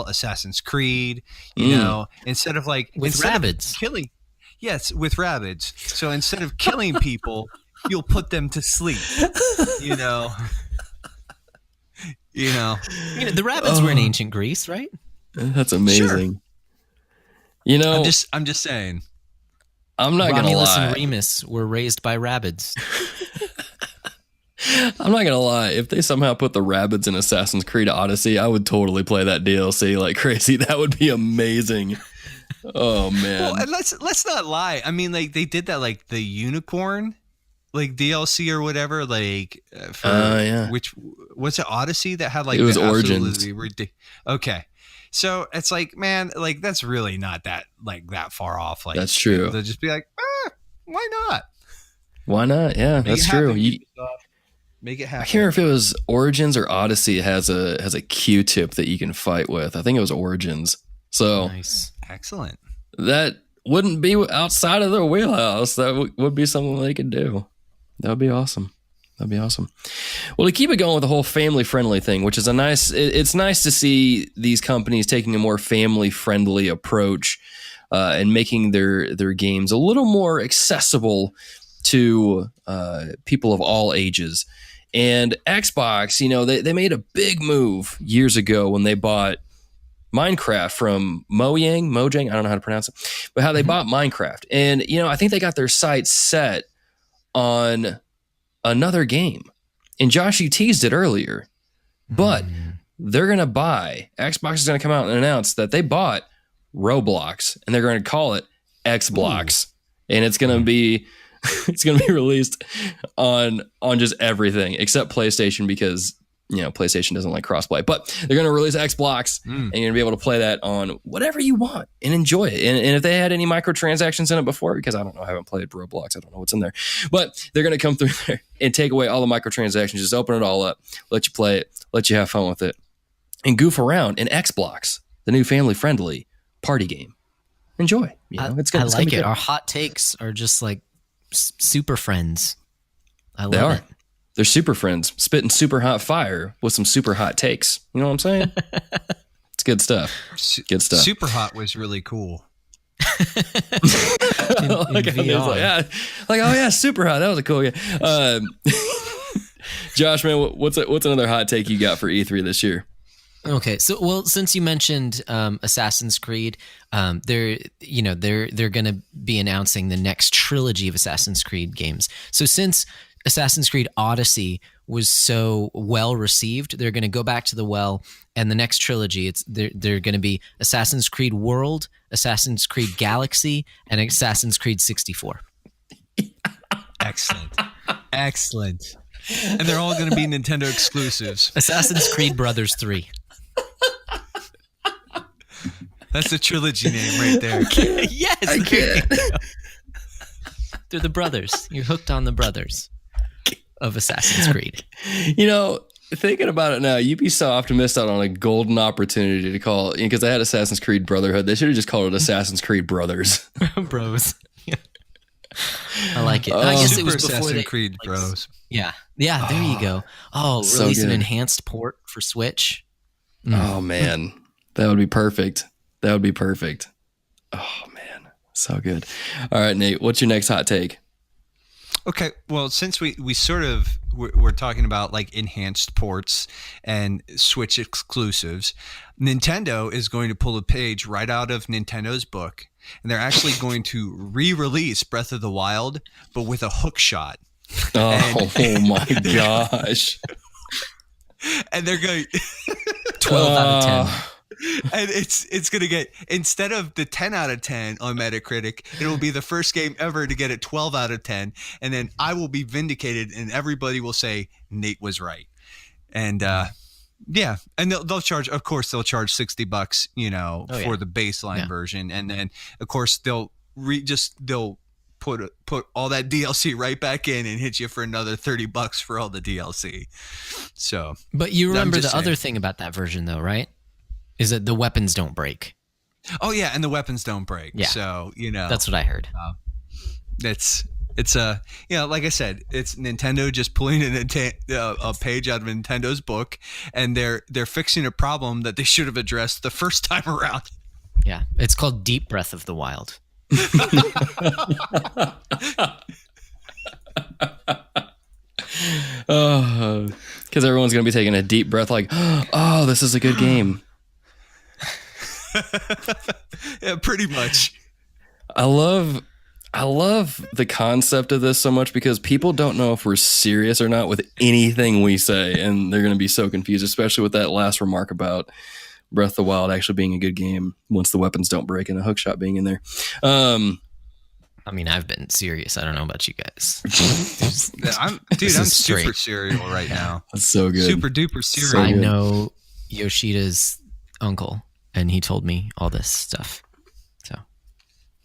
Assassin's Creed, instead of like with rabbids killing. Yes, with rabbids. So instead of killing people, you'll put them to sleep. The rabbits were in ancient Greece, right? That's amazing. Sure. I'm just saying. I'm not going to lie. Romulus and Remus were raised by rabbids. I'm not going to lie. If they somehow put the rabbids in Assassin's Creed Odyssey, I would totally play that DLC like crazy. That would be amazing. Oh, man. Well, and let's not lie. I mean, like they did that like the unicorn like DLC or whatever, like which was it Odyssey that had like it was Origins. Okay. So it's like, man, like that's really not that far off. Like that's true. They'll just be like, why not? Why not? Yeah, that's true. Make it happen. I can't remember if it was Origins or Odyssey has a Q-tip that you can fight with. I think it was Origins. So nice, excellent. That wouldn't be outside of their wheelhouse. That would be something they could do. That would be awesome. That'd be awesome. Well, to keep it going with the whole family-friendly thing, which is it's nice to see these companies taking a more family-friendly approach and making their games a little more accessible to people of all ages. And Xbox, they made a big move years ago when they bought Minecraft from Mojang, I don't know how to pronounce it, but how they bought Minecraft. And, I think they got their sights set on another game. And Josh, you teased it earlier, but they're going to Xbox is going to come out and announce that they bought Roblox and they're going to call it Xbox. And it's going to be released on just everything except PlayStation because PlayStation doesn't like crossplay, but they're going to release Xbox and you're going to be able to play that on whatever you want and enjoy it. And if they had any microtransactions in it before, because I don't know, I haven't played Roblox, I don't know what's in there, but they're going to come through there and take away all the microtransactions, just open it all up, let you play it, let you have fun with it, and goof around in Xbox, the new family-friendly party game. Enjoy. It's I like it. Our hot takes are just like super friends. I love it. They're super friends, spitting super hot fire with some super hot takes. You know what I'm saying? It's good stuff. Good stuff. Super hot was really cool. like, VR. Oh yeah, super hot. That was a cool game. Josh, man, what's another hot take you got for E3 this year? Okay, so since you mentioned Assassin's Creed, they're going to be announcing the next trilogy of Assassin's Creed games. So since Assassin's Creed Odyssey was so well received, they're going to go back to the well, and the next trilogy, they're going to be Assassin's Creed World, Assassin's Creed Galaxy, and Assassin's Creed 64. Excellent. And they're all going to be Nintendo exclusives. Assassin's Creed Brothers 3. That's a trilogy name right there. Yes, I can't. They're the brothers. You're hooked on the brothers of Assassin's Creed. Thinking about it now, Ubisoft missed out on a golden opportunity to call, because they had Assassin's Creed Brotherhood. They should have just called it Assassin's Creed Brothers. Bros. I like it. I guess it was before Assassin's Creed Bros. Yeah, there you go. Oh, so release an good. enhanced port for Switch. Oh man, that would be perfect. Oh man, so good. All right, Nate, what's your next hot take? Okay, well, since we sort of we're talking about like enhanced ports and Switch exclusives, Nintendo is going to pull a page right out of Nintendo's book, and they're actually going to re-release Breath of the Wild, but with a hook shot. Oh my gosh! And they're going 12 out of 10. And it's going to get, instead of the 10 out of 10 on Metacritic, it will be the first game ever to get a 12 out of 10. And then I will be vindicated and everybody will say Nate was right. And yeah, and they'll charge, of course, they'll charge $60, for the baseline version. And then of course they'll put all that DLC right back in and hit you for another $30 for all the DLC. So, but you remember the other thing about that version though, right? Is that the weapons don't break. Oh yeah, and the weapons don't break. Yeah. So that's what I heard. It's like I said, it's Nintendo just pulling a page out of Nintendo's book, and they're fixing a problem that they should have addressed the first time around. Yeah, it's called Deep Breath of the Wild. Because everyone's gonna be taking a deep breath, like, oh, this is a good game. Yeah, pretty much. I love the concept of this so much because people don't know if we're serious or not with anything we say, and they're going to be so confused, especially with that last remark about Breath of the Wild actually being a good game once the weapons don't break and a hookshot being in there. I mean, I've been serious. I don't know about you guys. I'm super serial right now. That's so good. Super duper serial. So I good. know Yoshida's uncle, and he told me all this stuff. So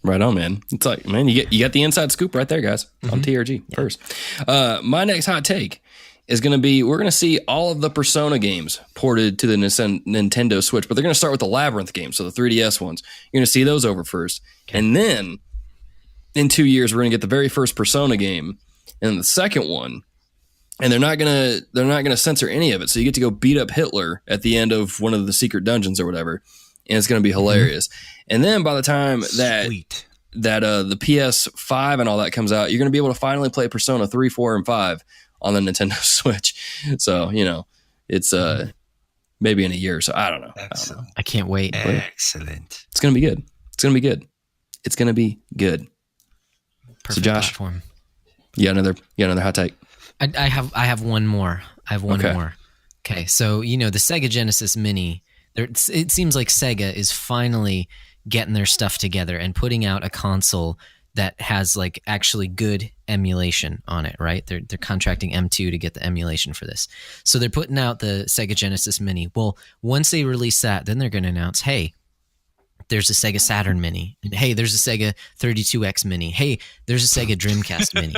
right on, man. It's like, man, you got the inside scoop right there, guys, on TRG first. My next hot take is going to be, we're going to see all of the Persona games ported to the Nintendo Switch, but they're going to start with the Labyrinth games, so the 3DS ones. You're going to see those over first. Okay. And then in 2 years, we're going to get the very first Persona game and the second one. And they're not gonna censor any of it. So you get to go beat up Hitler at the end of one of the secret dungeons or whatever, and it's gonna be hilarious. And then by the time that the PS5 and all that comes out, you're gonna be able to finally play Persona 3, 4, and 5 on the Nintendo Switch. So it's maybe in a year. So I don't know. I can't wait. Excellent. It's gonna be good. Perfect so Josh, platform. you got another hot take. I have one more. More. Okay, so the Sega Genesis Mini. It seems like Sega is finally getting their stuff together and putting out a console that has like actually good emulation on it. Right? They're contracting M2 to get the emulation for this. So they're putting out the Sega Genesis Mini. Well, once they release that, then they're going to announce, hey, there's a Sega Saturn Mini. And, hey, there's a Sega 32X Mini. Hey, there's a Sega Dreamcast Mini.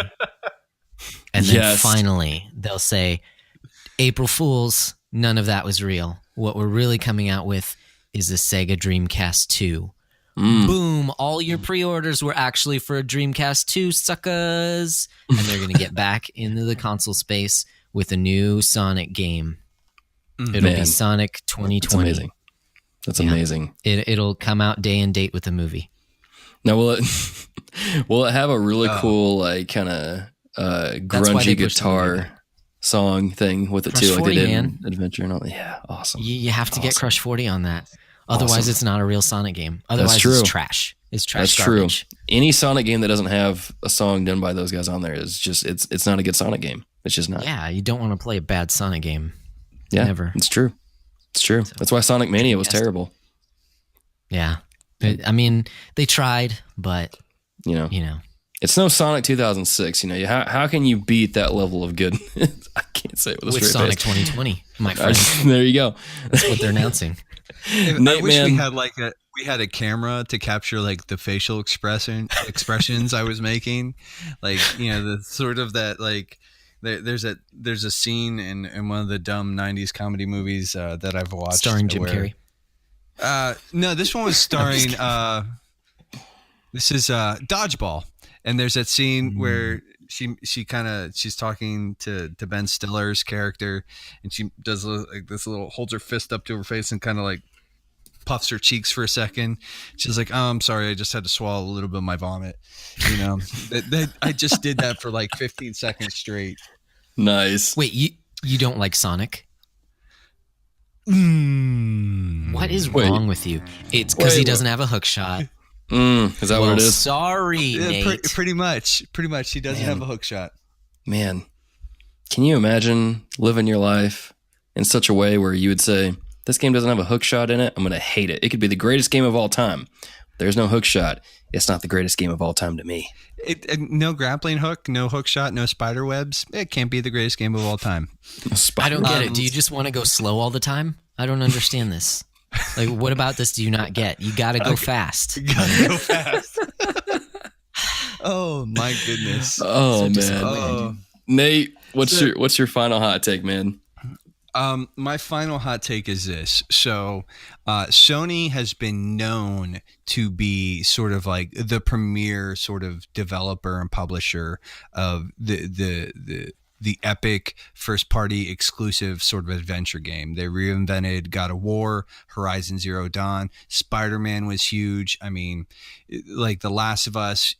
And then finally, they'll say, April Fools, none of that was real. What we're really coming out with is the Sega Dreamcast 2. Boom, all your pre-orders were actually for a Dreamcast 2, suckers. And they're going to get back into the console space with a new Sonic game. It'll be Sonic 2020. That's amazing. That's amazing. It'll come out day and date with the movie. Now, Will it have a really cool, like, kind of grungy guitar song thing with it Crush too, like 40, they did man. in Adventure and all? Yeah, awesome. You have to get Crush 40 on that. Otherwise, Awesome. it's not a real Sonic game. Otherwise, true. it's trash. It's trash. That's garbage. true. Any Sonic game that doesn't have a song done by those guys on there is just it's not a good Sonic game. It's just not. Yeah, you don't want to play a bad Sonic game. Yeah, Never. It's true. It's true. So, that's why Sonic Mania was terrible. Yeah. I mean, they tried, but You know, it's no Sonic 2006. You know, how can you beat that level of goodness? I can't say it with a straight Sonic face. 2020, my friend. There you go. That's what they're announcing. I wish we had we had a camera to capture like the facial expressions I was making, like, you know, the sort of that, like, there's a scene in one of the dumb 90s comedy movies that I've watched starring Jim Carrey. No, this one was starring this is Dodgeball, and there's that scene where she's talking to Ben Stiller's character, and she does like this little, holds her fist up to her face and kind of like puffs her cheeks for a second. She's like, "Oh, I'm sorry, I just had to swallow a little bit of my vomit." You know, I just did that for like 15 seconds straight. Nice. Wait, you don't like Sonic? What is wrong with you? It's because he doesn't have a hook shot. Is that what it is? Sorry, Nate. Pretty much. He doesn't have a hook shot. Man, can you imagine living your life in such a way where you would say, this game doesn't have a hook shot in it, I'm going to hate it. It could be the greatest game of all time. There's no hook shot. It's not the greatest game of all time to me. No grappling hook, no hook shot, no spider webs. It can't be the greatest game of all time. I don't get it. Do you just want to go slow all the time? I don't understand this. Like, what about this do you not get? You got to go fast. You got to go fast. Oh, my goodness. Oh, So man. Nate, what's your final hot take, man? My final hot take is this. So, Sony has been known to be sort of like the premier sort of developer and publisher of the epic first party exclusive sort of adventure game. They reinvented God of War, Horizon Zero Dawn, Spider-Man was huge. I mean, like The Last of Us,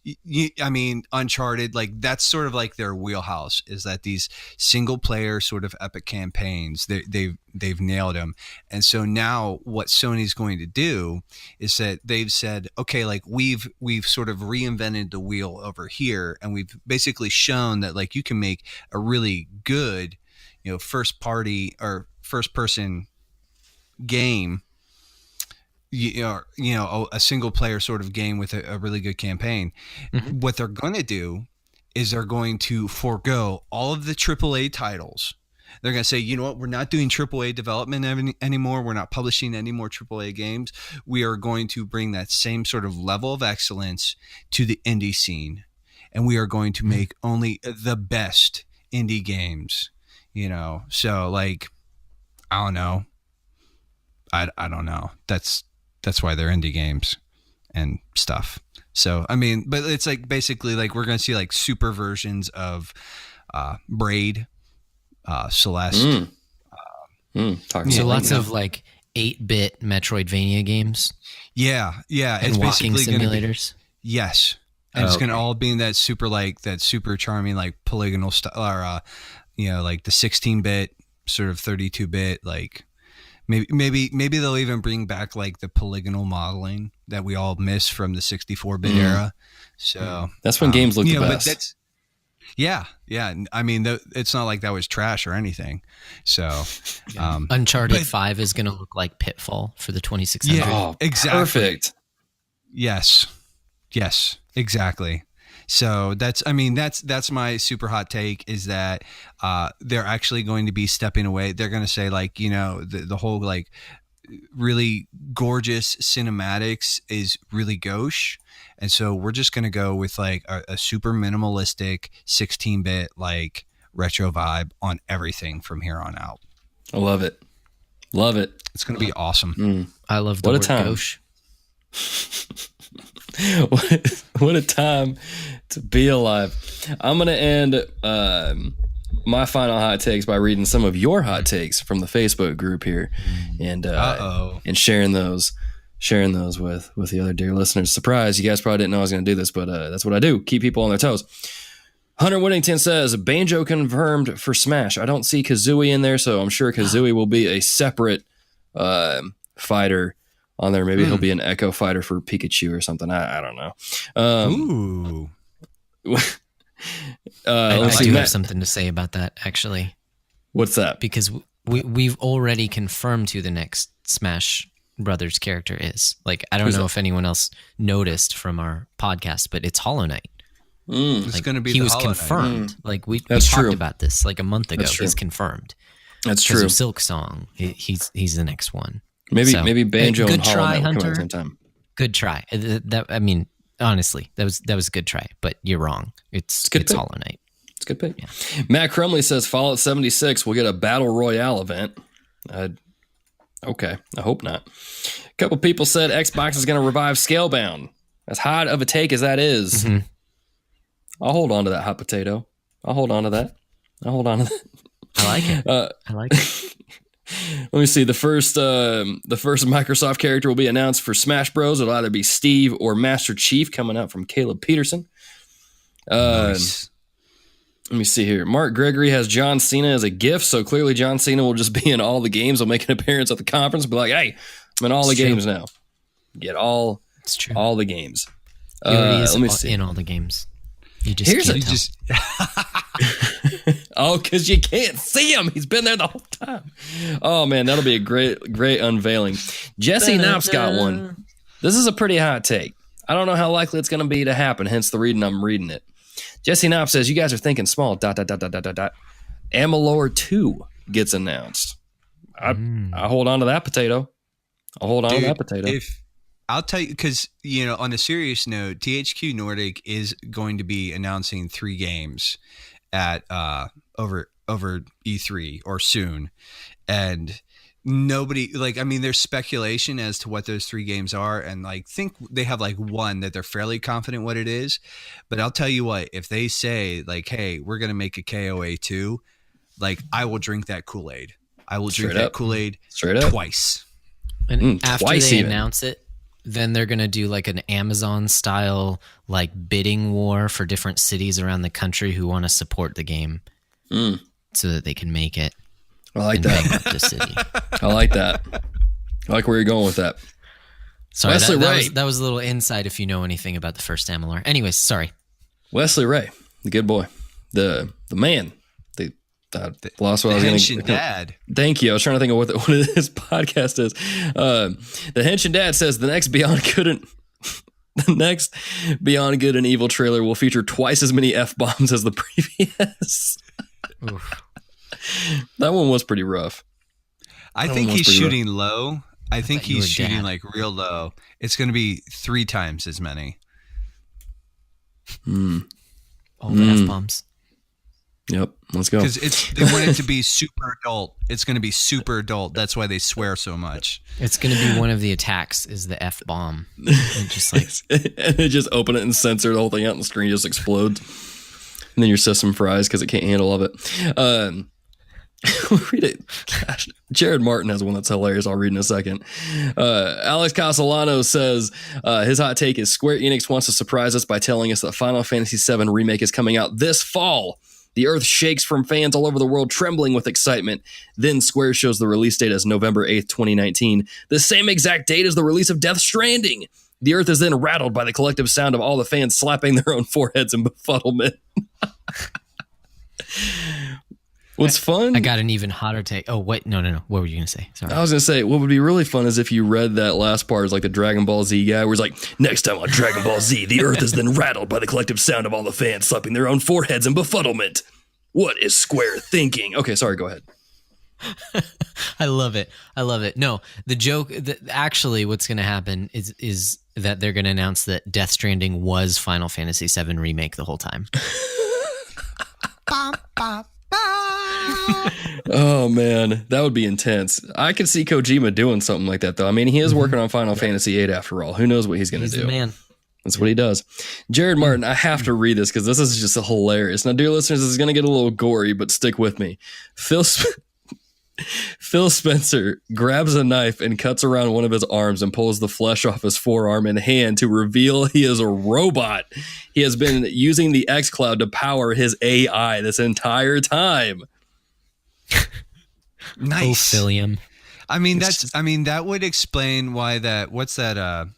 I mean, Uncharted, like that's sort of like their wheelhouse, is that these single player sort of epic campaigns, they've nailed them. And so now what Sony's going to do is that they've said, okay, like we've sort of reinvented the wheel over here, and we've basically shown that like you can make a really good, you know, first party or first person game, you know, a single player sort of game with a really good campaign. Mm-hmm. What they're going to do is they're going to forego all of the AAA titles. They're going to say, you know what, we're not doing AAA development anymore. We're not publishing any more AAA games. We are going to bring that same sort of level of excellence to the indie scene. And we are going to make only the best indie games, you know? So like, I don't know. I don't know. That's why they're indie games and stuff. So, I mean, but it's like basically like we're going to see like super versions of Braid, Celeste. So lots of like 8-bit Metroidvania games. Yeah. And it's walking basically simulators. Yes. And it's going to all be in that super charming, like polygonal style, or, you know, like the 16-bit sort of 32-bit, like maybe they'll even bring back like the polygonal modeling that we all miss from the 64-bit era. So that's when games look the best. But that's, yeah. I mean, it's not like that was trash or anything. So, Uncharted 5 is going to look like Pitfall for the 2600. Yeah, exactly. Perfect. Yes, exactly. So that's my super hot take, is that they're actually going to be stepping away. They're going to say, like, you know, the whole like really gorgeous cinematics is really gauche. And so we're just going to go with like a super minimalistic 16-bit like retro vibe on everything from here on out. I love it. It's going to be awesome. I love the word gauche. What a time to be alive. I'm going to end my final hot takes by reading some of your hot takes from the Facebook group here and sharing those. sharing those with the other dear listeners. Surprise, you guys probably didn't know I was going to do this, but that's what I do. Keep people on their toes. Hunter Whittington says, Banjo confirmed for Smash. I don't see Kazooie in there, so I'm sure Kazooie will be a separate fighter on there. Maybe he'll be an Echo fighter for Pikachu or something. I don't know. Ooh. I do have something to say about that, actually. What's that? Because we've already confirmed who the next Smash Brothers character is. Like, I don't know if anyone else noticed from our podcast, but it's Hollow Knight. It's going to be he the was Hollow confirmed. Knight. Like we talked about this like a month ago. He's confirmed. That's true. Of Silk Song, he's the next one. Maybe Banjo and Hollow Knight will come at the same time. Good try. I mean, honestly, that was a good try, but you're wrong. It's Hollow Knight. It's a good pick. Yeah. Matt Crumley says Fallout 76 will get a Battle Royale event. Okay, I hope not. A couple people said Xbox is going to revive Scalebound. As hot of a take as that is, I'll hold on to that hot potato. I'll hold on to that. I like it. I like it. Let me see. The first Microsoft character will be announced for Smash Bros. It'll either be Steve or Master Chief, coming out from Caleb Peterson. Nice. Let me see here. Mark Gregory has John Cena as a gift, so clearly John Cena will just be in all the games. He'll make an appearance at the conference and be like, hey, I'm in all the games now. Get all the games. He already is in all the games. You just Oh, because you can't see him. He's been there the whole time. Oh, man, that'll be a great unveiling. Jesse Knopp's got one. This is a pretty hot take. I don't know how likely it's going to be to happen, hence the reason I'm reading it. Jesse Knopp says, you guys are thinking small, ... Amalur 2 gets announced. I hold on to that potato. I'll tell you, because, on a serious note, THQ Nordic is going to be announcing 3 games at over E3 or soon. And nobody, there's speculation as to what those 3 games are. And think they have one that they're fairly confident what it is. But I'll tell you what, if they say hey, we're going to make a KOA 2, I will drink that Kool-Aid. I will drink that Kool-Aid twice. And after they announce it, then they're going to do an Amazon style bidding war for different cities around the country who want to support the game so that they can make it. I like that. The city. I like that. I like where you're going with that. Sorry, Wesley Ray. That was a little insight if you know anything about the first Amalur. Anyways, sorry. Wesley Ray, the good boy, the man. The Henshin Dad. Thank you. I was trying to think of what his podcast is. The Henshin Dad says the next Beyond Good and Evil trailer will feature twice as many F-bombs as the previous. That one was pretty rough. I think he's shooting low. I think he's shooting real low. It's going to be 3 times as many. All the F-bombs. Yep, let's go. Because they want it to be super adult. It's going to be super adult. That's why they swear so much. It's going to be one of the attacks is the F-bomb. And just and they just open it and censor the whole thing out and the screen just explodes. And then your system fries because it can't handle all of it. Read it. Gosh, Jared Martin has one that's hilarious. I'll read in a second. Alex Castellano says his hot take is Square Enix wants to surprise us by telling us that Final Fantasy VII Remake is coming out this fall. The earth shakes from fans all over the world trembling with excitement. Then Square shows the release date as November 8th, 2019. The same exact date as the release of Death Stranding. The earth is then rattled by the collective sound of all the fans slapping their own foreheads in befuddlement. What's fun? I got an even hotter take. Oh, wait. No. What were you going to say? Sorry. I was going to say, what would be really fun is if you read that last part, is the Dragon Ball Z guy, where it's next time on Dragon Ball Z, the earth is then rattled by the collective sound of all the fans slapping their own foreheads in befuddlement. What is Square thinking? Okay, sorry, go ahead. I love it. No, the joke, actually what's going to happen is that they're going to announce that Death Stranding was Final Fantasy VII Remake the whole time. Oh man, that would be intense. I could see Kojima doing something like that though. I mean, he is working on Final Fantasy VIII after all. Who knows what he's going to do? Man. That's what he does. Jared Martin, I have to read this because this is just hilarious. Now, dear listeners, this is going to get a little gory, but stick with me. Phil Phil Spencer grabs a knife and cuts around one of his arms and pulls the flesh off his forearm and hand to reveal he is a robot. He has been using the xCloud to power his AI this entire time. Nice. Philium. I mean, that would explain why that. What's that?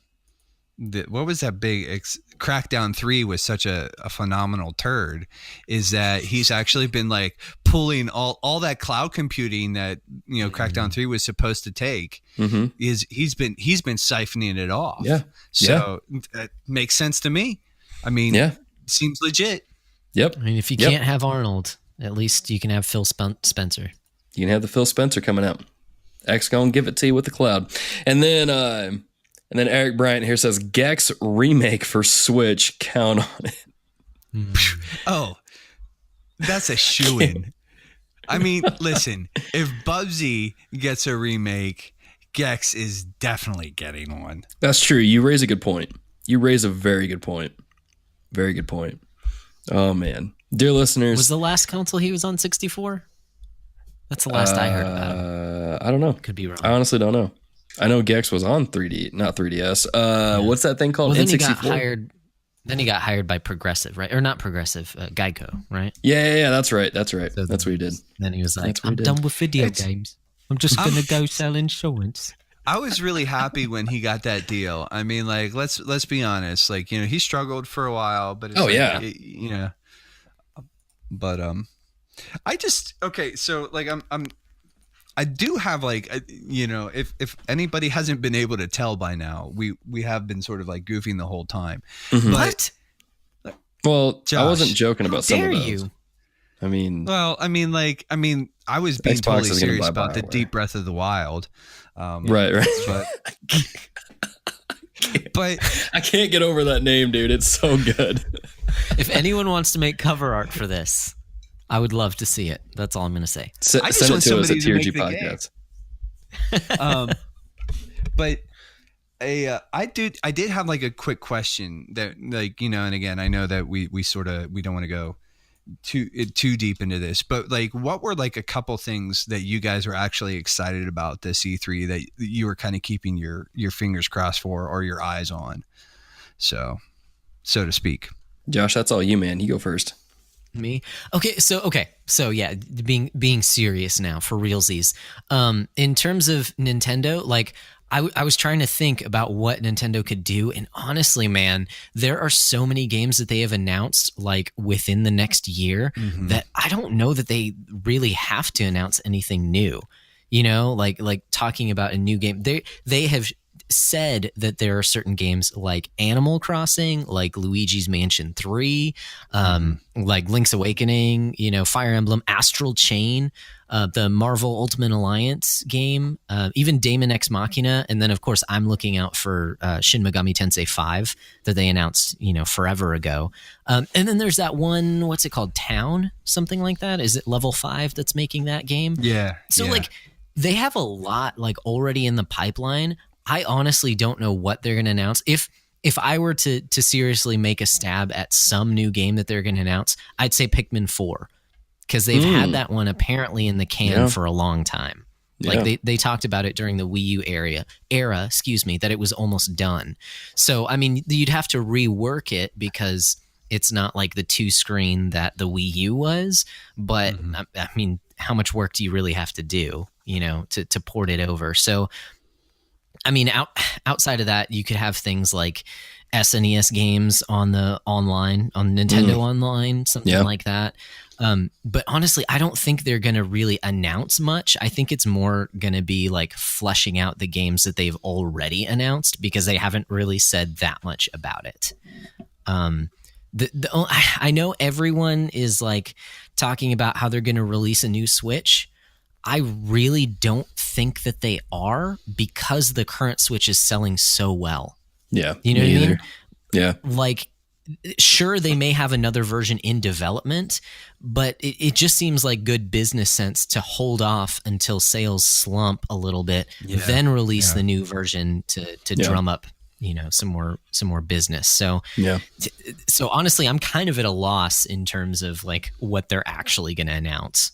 What was that big Crackdown 3 was such a phenomenal turd, is that he's actually been like pulling all that cloud computing that Crackdown 3 was supposed to take. He's been siphoning it off. So that makes sense to me. I mean, seems legit. Yep. I mean, if you can't have Arnold, at least you can have Phil Spencer. You can have the Phil Spencer coming out. X gonna give it to you with the cloud. And then Eric Bryant here says Gex remake for Switch, count on it. Oh, that's a shoo-in. I mean, listen, if Bubsy gets a remake, Gex is definitely getting one. That's true. You raise a good point. You raise a very good point. Very good point. Oh, man. Dear listeners. Was the last console he was on 64? That's the last I heard about him. I don't know. Could be wrong. I honestly don't know. I know Gex was on 3D, not 3DS. What's that thing called? Well, then N64? He got hired by Progressive, right? Or not Progressive, Geico, right? Yeah. That's right. So that's what he did. Then he was like, I'm done with video games. I'm just going to go sell insurance. I was really happy when he got that deal. I mean, like, let's be honest. Like, he struggled for a while, but it's but I just so like I do have like if anybody hasn't been able to tell by now, we have been sort of like goofing the whole time. Mm-hmm. What? Well, Josh, I wasn't joking about some of those. You? I mean, I was being Xbox totally is gonna serious buy about the BioWare. Deep Breath of the Wild. Right. But I can't get over that name, dude. It's so good. If anyone wants to make cover art for this, I would love to see it. That's all I'm going to say. I just Send it want to us at somebody TRG to make the Podcast. But I did have like a quick question that, like, and again, I know that we don't want to go too deep into this, but like, what were like a couple things that you guys were actually excited about this E3 that you were kind of keeping your fingers crossed for or your eyes on, so to speak? Josh, that's all you, man. You go first. Me? Okay. So yeah, being serious now for realsies. In terms of Nintendo, like I was trying to think about what Nintendo could do, and honestly, man, there are so many games that they have announced like within the next year that I don't know that they really have to announce anything new. Like talking about a new game. They have said that there are certain games like Animal Crossing, like Luigi's Mansion 3, like Link's Awakening, Fire Emblem, Astral Chain, the Marvel Ultimate Alliance game, even Daemon X Machina, and then of course I'm looking out for Shin Megami Tensei 5 that they announced, forever ago. And then there's that one, what's it called? Town, something like that. Is it Level 5 that's making that game? Yeah. So like they have a lot like already in the pipeline. I honestly don't know what they're going to announce. If I were to seriously make a stab at some new game that they're going to announce, I'd say Pikmin 4, because they've had that one apparently in the can for a long time. Like they talked about it during the Wii U era, that it was almost done. So, I mean, you'd have to rework it because it's not like the 2-screen that the Wii U was. But I mean, how much work do you really have to do, to port it over? So, I mean, outside of that, you could have things like SNES games on Nintendo Online, something like that. But honestly, I don't think they're going to really announce much. I think it's more going to be like fleshing out the games that they've already announced, because they haven't really said that much about it. I know everyone is like talking about how they're going to release a new Switch. I really don't think that they are, because the current Switch is selling so well. Yeah. You know what I mean? Yeah. Like, sure, they may have another version in development, but it just seems like good business sense to hold off until sales slump a little bit, then release the new version to drum up, some more business. So, so honestly, I'm kind of at a loss in terms of like what they're actually going to announce.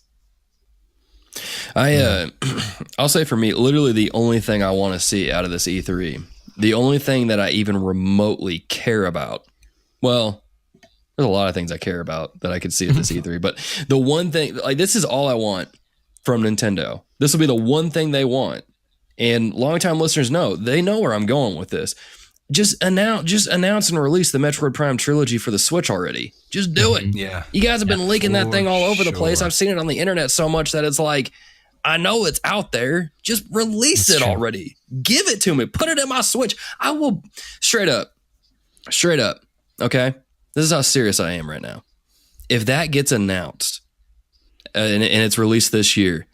I'll say for me, literally the only thing I want to see out of this E3, the only thing that I even remotely care about, well, there's a lot of things I care about that I could see at this E3, but the one thing, like, this is all I want from Nintendo. This will be the one thing they want. And longtime listeners know, they know where I'm going with this. Just announce and release the Metroid Prime trilogy for the Switch already. Just do it. Yeah. You guys have been leaking that thing all over the place. I've seen it on the internet so much that it's like, I know it's out there. Just release it already. Give it to me. Put it in my Switch. I will straight up. Okay. This is how serious I am right now. If that gets announced and it's released this year,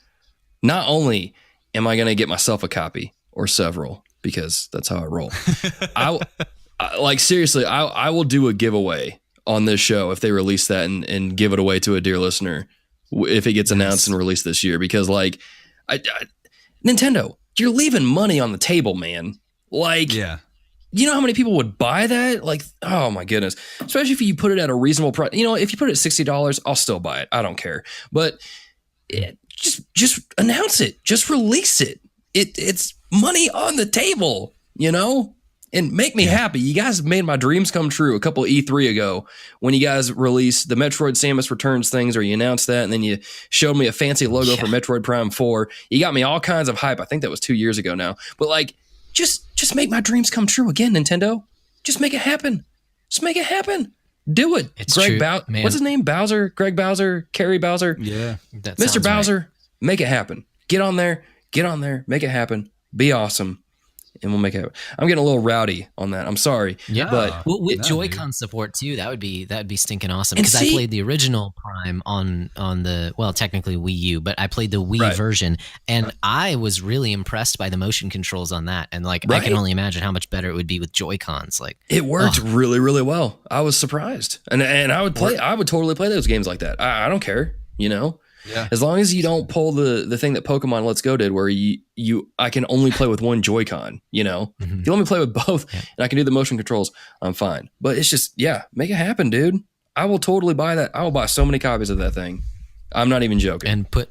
not only am I going to get myself a copy or several, because that's how I roll. Seriously, I will do a giveaway on this show if they release that and give it away to a dear listener if it gets announced and released this year. Because Nintendo, you're leaving money on the table, man. You know how many people would buy that? Like, oh my goodness. Especially if you put it at a reasonable price. You know, if you put it at $60, I'll still buy it. I don't care. But just announce it. Just release it. It's money on the table, you know, and make me happy. You guys made my dreams come true a couple of E3 ago when you guys released the Metroid Samus Returns things, or you announced that, and then you showed me a fancy logo for Metroid Prime 4. You got me all kinds of hype. I think that was 2 years ago now. But like, just make my dreams come true again, Nintendo. Just make it happen. Just make it happen. Do it. It's Greg Bowser. What's his name? Bowser? Greg Bowser? Kerry Bowser? Yeah. Mr. Bowser, right. Make it happen. Get on there. Make it happen. Be awesome, and we'll make it happen. I'm getting a little rowdy on that. I'm sorry. Yeah, but with Joy-Con support too, that'd be stinking awesome. Because I played the original Prime on the, well, technically Wii U, but I played the Wii version, and I was really impressed by the motion controls on that. And I can only imagine how much better it would be with Joy-Cons. Like, it worked really, really well. I was surprised, and I would totally play those games like that. I don't care, you know. Yeah. As long as you don't pull the thing that Pokemon Let's Go did, where I can only play with one Joy-Con, you know. Mm-hmm. If you let me play with both, and I can do the motion controls, I'm fine. But it's just, make it happen, dude. I will totally buy that. I will buy so many copies of that thing. I'm not even joking. And put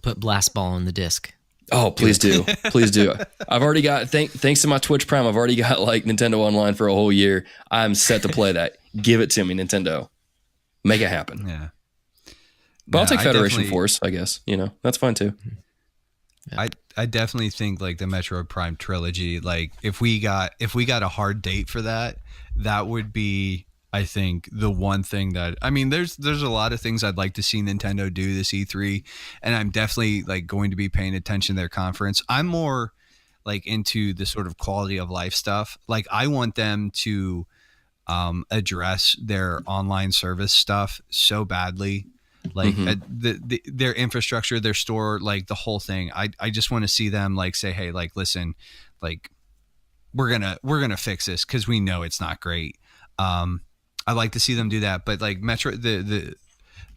Blast Ball on the disc. Oh, please do. Please do. I've already got, thanks to my Twitch Prime, I've already got like Nintendo Online for a whole year. I'm set to play that. Give it to me, Nintendo. Make it happen. Yeah. But I'll take Federation Force, I guess. You know, that's fine too. Yeah. I definitely think like the Metroid Prime trilogy, like if we got a hard date for that would be, I think, the one thing that, I mean, there's a lot of things I'd like to see Nintendo do this E3, and I'm definitely like going to be paying attention to their conference. I'm more like into the sort of quality of life stuff. Like, I want them to address their online service stuff so badly. Like their infrastructure, their store, like the whole thing. I just want to see them like say, hey, like, listen, like we're gonna fix this because we know it's not great. I'd like to see them do that, but like the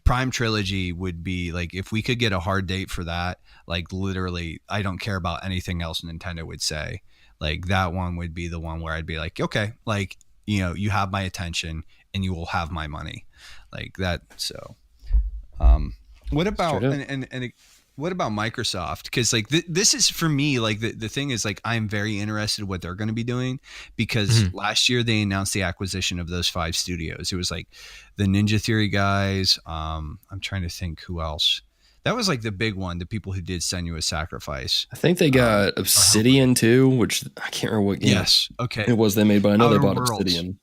Prime trilogy would be like, if we could get a hard date for that, like literally, I don't care about anything else Nintendo would say. Like that one would be the one where I'd be like, okay, like, you know, you have my attention and you will have my money, like that. So. What about and what about Microsoft? Because like this is for me, like the thing is, like, I'm very interested in what they're going to be doing, because last year they announced the acquisition of those 5 studios. It was like the Ninja Theory guys. I'm trying to think who else. That was like the big one, the people who did Senua's Sacrifice. I think they got Obsidian too, which I can't remember what game. Yes, okay. It was they made, but I know they bought Obsidian.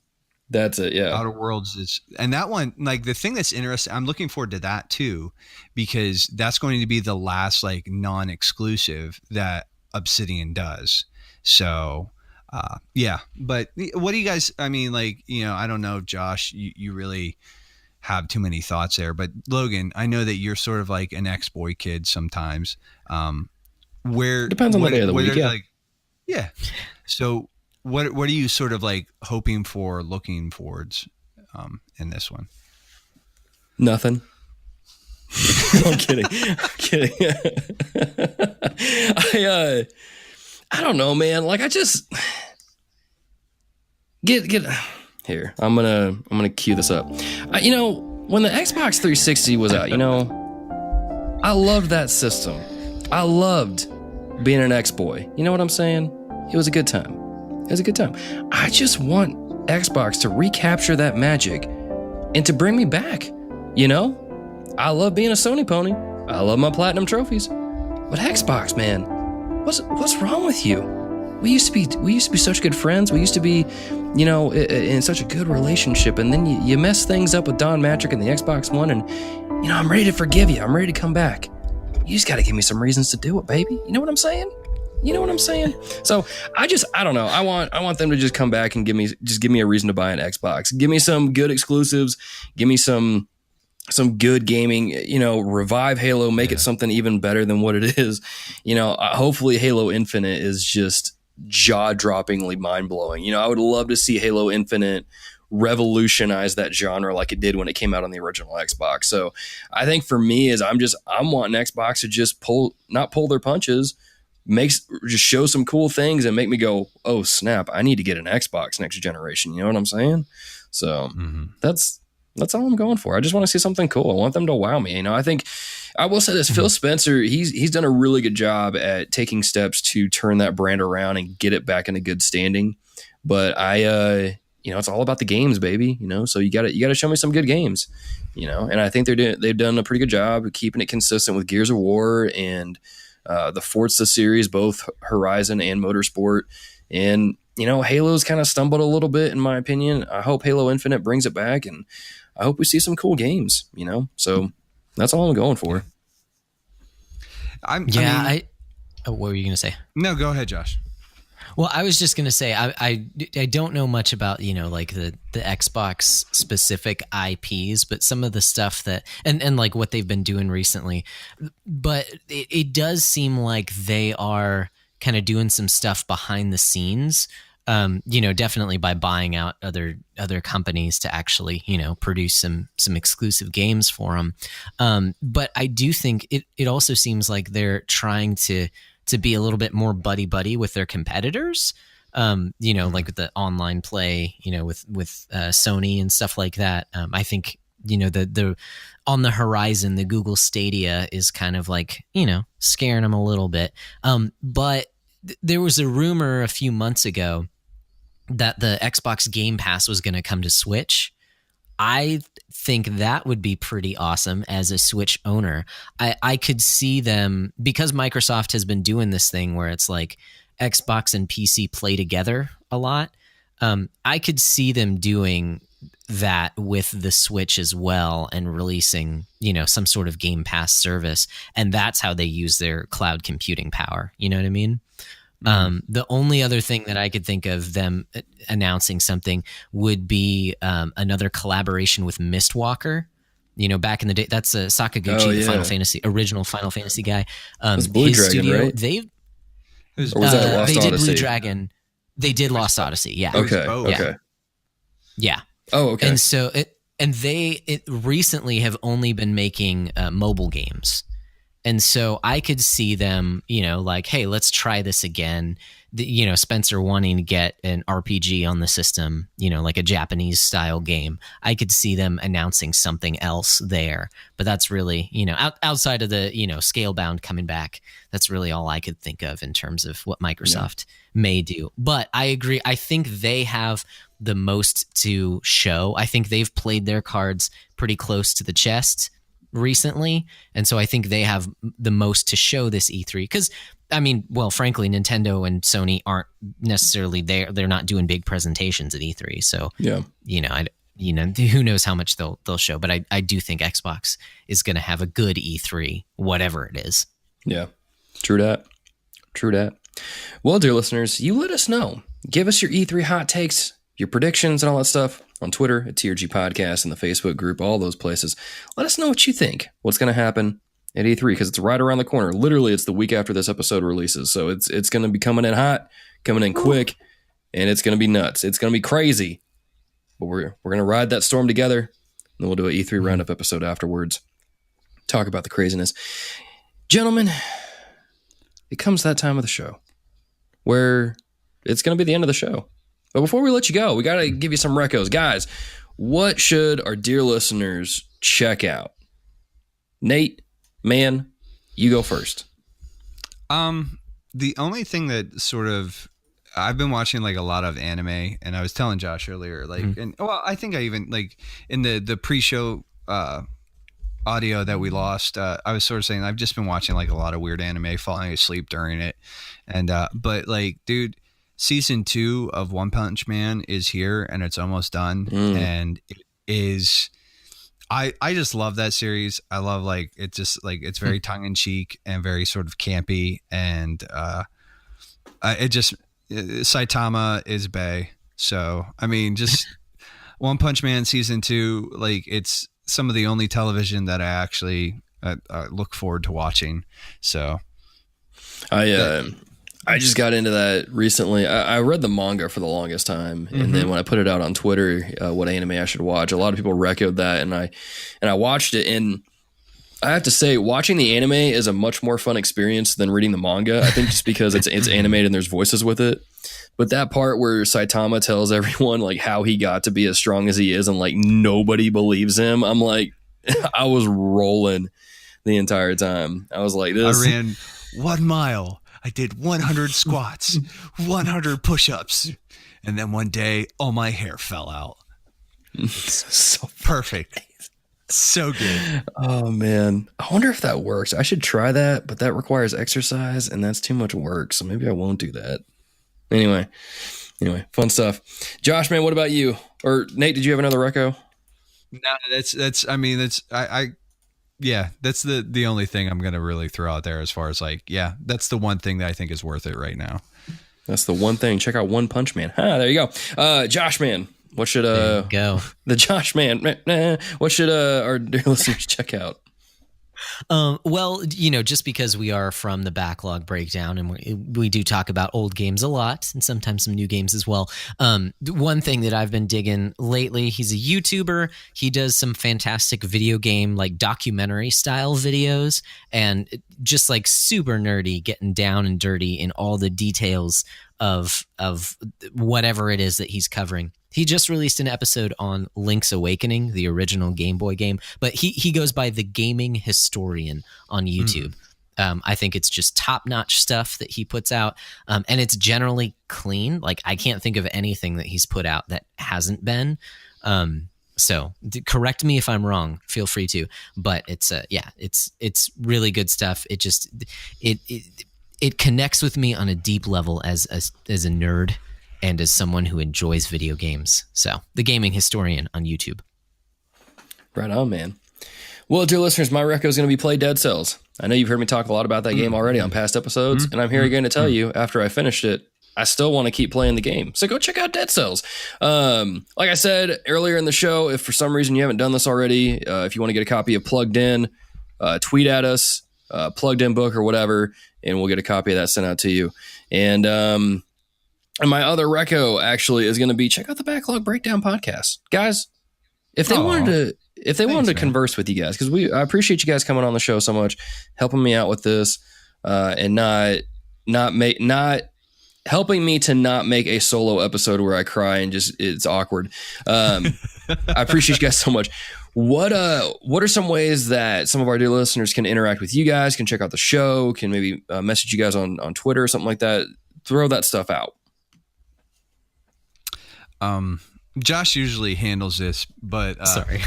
That's it, yeah. Outer Worlds is, and that one, like the thing that's interesting, I'm looking forward to that too, because that's going to be the last like non-exclusive that Obsidian does. So, yeah. But what do you guys? I mean, like, you know, I don't know, Josh. You really have too many thoughts there, but Logan, I know that you're sort of like an ex-boy kid sometimes. Where depends on the day of the week, yeah. Like, yeah. So. What are you sort of like hoping for, looking forwards in this one? Nothing. I'm kidding. I don't know, man. Like, I just get here. I'm gonna cue this up. You know, when the Xbox 360 was out, you know, I loved that system. I loved being an X-boy. You know what I'm saying? It was a good time. It was a good time. I just want Xbox to recapture that magic and to bring me back. You know? I love being a Sony pony. I love my platinum trophies. But Xbox, man, what's wrong with you? We used to be such good friends. We used to be, you know, in such a good relationship. And then you mess things up with Don Matrick and the Xbox One, and you know, I'm ready to forgive you. I'm ready to come back. You just got to give me some reasons to do it, baby. You know what I'm saying? You know what I'm saying? So I don't know. I want them to just come back and give me a reason to buy an Xbox. Give me some good exclusives. Give me some good gaming, you know, revive Halo, make it something even better than what it is. You know, hopefully Halo Infinite is just jaw-droppingly mind-blowing. You know, I would love to see Halo Infinite revolutionize that genre like it did when it came out on the original Xbox. So I think for me is I'm wanting Xbox to just not pull their punches, just show some cool things and make me go, oh snap, I need to get an Xbox next generation. You know what I'm saying? So that's all I'm going for. I just want to see something cool. I want them to wow me. You know, I think I will say this, Phil Spencer, he's done a really good job at taking steps to turn that brand around and get it back in a good standing. But you know, it's all about the games, baby. You know, so you got to show me some good games. You know, and I think they've done a pretty good job of keeping it consistent with Gears of War and the Forza series, both Horizon and Motorsport. And you know, Halo's kind of stumbled a little bit, in my opinion. I hope Halo Infinite brings it back, and I hope we see some cool games. You know, so that's all I'm going for. What were you going to say? No, go ahead, Josh. Well, I was just going to say, I don't know much about, you know, like the Xbox specific IPs, but some of the stuff that, and like what they've been doing recently, but it does seem like they are kind of doing some stuff behind the scenes, you know, definitely by buying out other companies to actually, you know, produce some exclusive games for them. But I do think it also seems like they're trying to be a little bit more buddy with their competitors, you know, like with the online play, you know, with Sony and stuff like that. I think, you know, the on the horizon, the Google Stadia is kind of like, you know, scaring them a little bit. But there was a rumor a few months ago that the Xbox Game Pass was going to come to Switch. I think that would be pretty awesome as a Switch owner. I could see them, because Microsoft has been doing this thing where it's like Xbox and PC play together a lot. I could see them doing that with the Switch as well and releasing, you know, some sort of Game Pass service. And that's how they use their cloud computing power. You know what I mean? The only other thing that I could think of them announcing something would be another collaboration with Mistwalker. You know, back in the day, that's Sakaguchi, the Final Fantasy, original Final Fantasy guy. It's Blue Dragon, studio, right? They Or was that Lost they Odyssey? did Blue Dragon. They did Lost Odyssey. Yeah. Okay. Yeah. Okay. Yeah. Oh, okay. And so they recently have only been making mobile games. And so I could see them, you know, like, hey, let's try this again. You know, Spencer wanting to get an RPG on the system, you know, like a Japanese style game. I could see them announcing something else there. But that's really, you know, outside of the, you know, Scalebound coming back, that's really all I could think of in terms of what Microsoft may do. But I agree. I think they have the most to show. I think they've played their cards pretty close to the chest recently, and so I think they have the most to show this E3, because I mean, well, frankly, Nintendo and Sony aren't necessarily there. They're not doing big presentations at E3, so you know, who knows how much they'll show. But I do think Xbox is going to have a good E3, whatever it is. Yeah, true that. Well, dear listeners, you let us know. Give us your E3 hot takes, your predictions, and all that stuff on Twitter at TRG Podcast and the Facebook group, all those places. Let us know what you think, what's going to happen at E3, because it's right around the corner. Literally, it's the week after this episode releases. So it's going to be coming in hot, coming in quick, and it's going to be nuts. It's going to be crazy. But we're going to ride that storm together, and then we'll do an E3 roundup episode afterwards. Talk about the craziness. Gentlemen, it comes that time of the show where it's going to be the end of the show. But before we let you go, we got to give you some recos. Guys, what should our dear listeners check out? Nate, man, you go first. The only thing that sort of I've been watching like a lot of anime, and I was telling Josh earlier, like, and well, I think I even like in the pre-show audio that we lost, I was sort of saying I've just been watching like a lot of weird anime, falling asleep during it, and but like, dude, season 2 of One Punch Man is here, and it's almost done, and it is. I just love that series. I love like it's just like it's very tongue in cheek and very sort of campy, and it just Saitama is bae. So I mean, just One Punch Man season 2, like it's some of the only television that I actually look forward to watching. So I just got into that recently. I read the manga for the longest time, and then when I put it out on Twitter, what anime I should watch, a lot of people recommended that, and I watched it. And I have to say, watching the anime is a much more fun experience than reading the manga. I think just because it's animated and there's voices with it. But that part where Saitama tells everyone like how he got to be as strong as he is, and like nobody believes him, I'm like, I was rolling the entire time. I was like, this. I ran 1 mile. I did 100 squats, 100 push-ups, and then one day, all my hair fell out. So perfect. So good. Oh, man. I wonder if that works. I should try that, but that requires exercise, and that's too much work, so maybe I won't do that. Anyway, fun stuff. Josh, man, what about you? Or Nate, did you have another reco? No, that's the only thing I'm going to really throw out there as far as like, yeah, that's the one thing that I think is worth it right now. That's the one thing. Check out One Punch Man. There you go. Josh, man, what should go? The Josh, man, what should our dear listeners check out? Well, just because we are from the Backlog Breakdown, and we do talk about old games a lot, and sometimes some new games as well. One thing that I've been digging lately, he's a YouTuber. He does some fantastic video game, like documentary style videos, and just like super nerdy, getting down and dirty in all the details of whatever it is that he's covering. He just released an episode on Link's Awakening, the original Game Boy game, but he goes by the Gaming Historian on YouTube. I think it's just top-notch stuff that he puts out, and it's generally clean. Like, I can't think of anything that he's put out that hasn't been. So correct me if I'm wrong. Feel free to. But it's really good stuff. It just it connects with me on a deep level as a nerd and as someone who enjoys video games. So, the Gaming Historian on YouTube. Right on, man. Well, dear listeners, my reco is going to be Play Dead Cells. I know you've heard me talk a lot about that game already on past episodes, and I'm here again to tell you, after I finished it, I still want to keep playing the game. So go check out Dead Cells. Like I said earlier in the show, if for some reason you haven't done this already, if you want to get a copy of Plugged In, tweet at us, Plugged In Book or whatever, and we'll get a copy of that sent out to you. And my other reco actually is going to be check out the Backlog Breakdown Podcast, guys. If they wanted to converse with you guys, because I appreciate you guys coming on the show so much, helping me out with this, and not helping me to not make a solo episode where I cry and just it's awkward. I appreciate you guys so much. What are some ways that some of our dear listeners can interact with you guys, can check out the show, can maybe message you guys on Twitter or something like that? Throw that stuff out. Josh usually handles this, but sorry.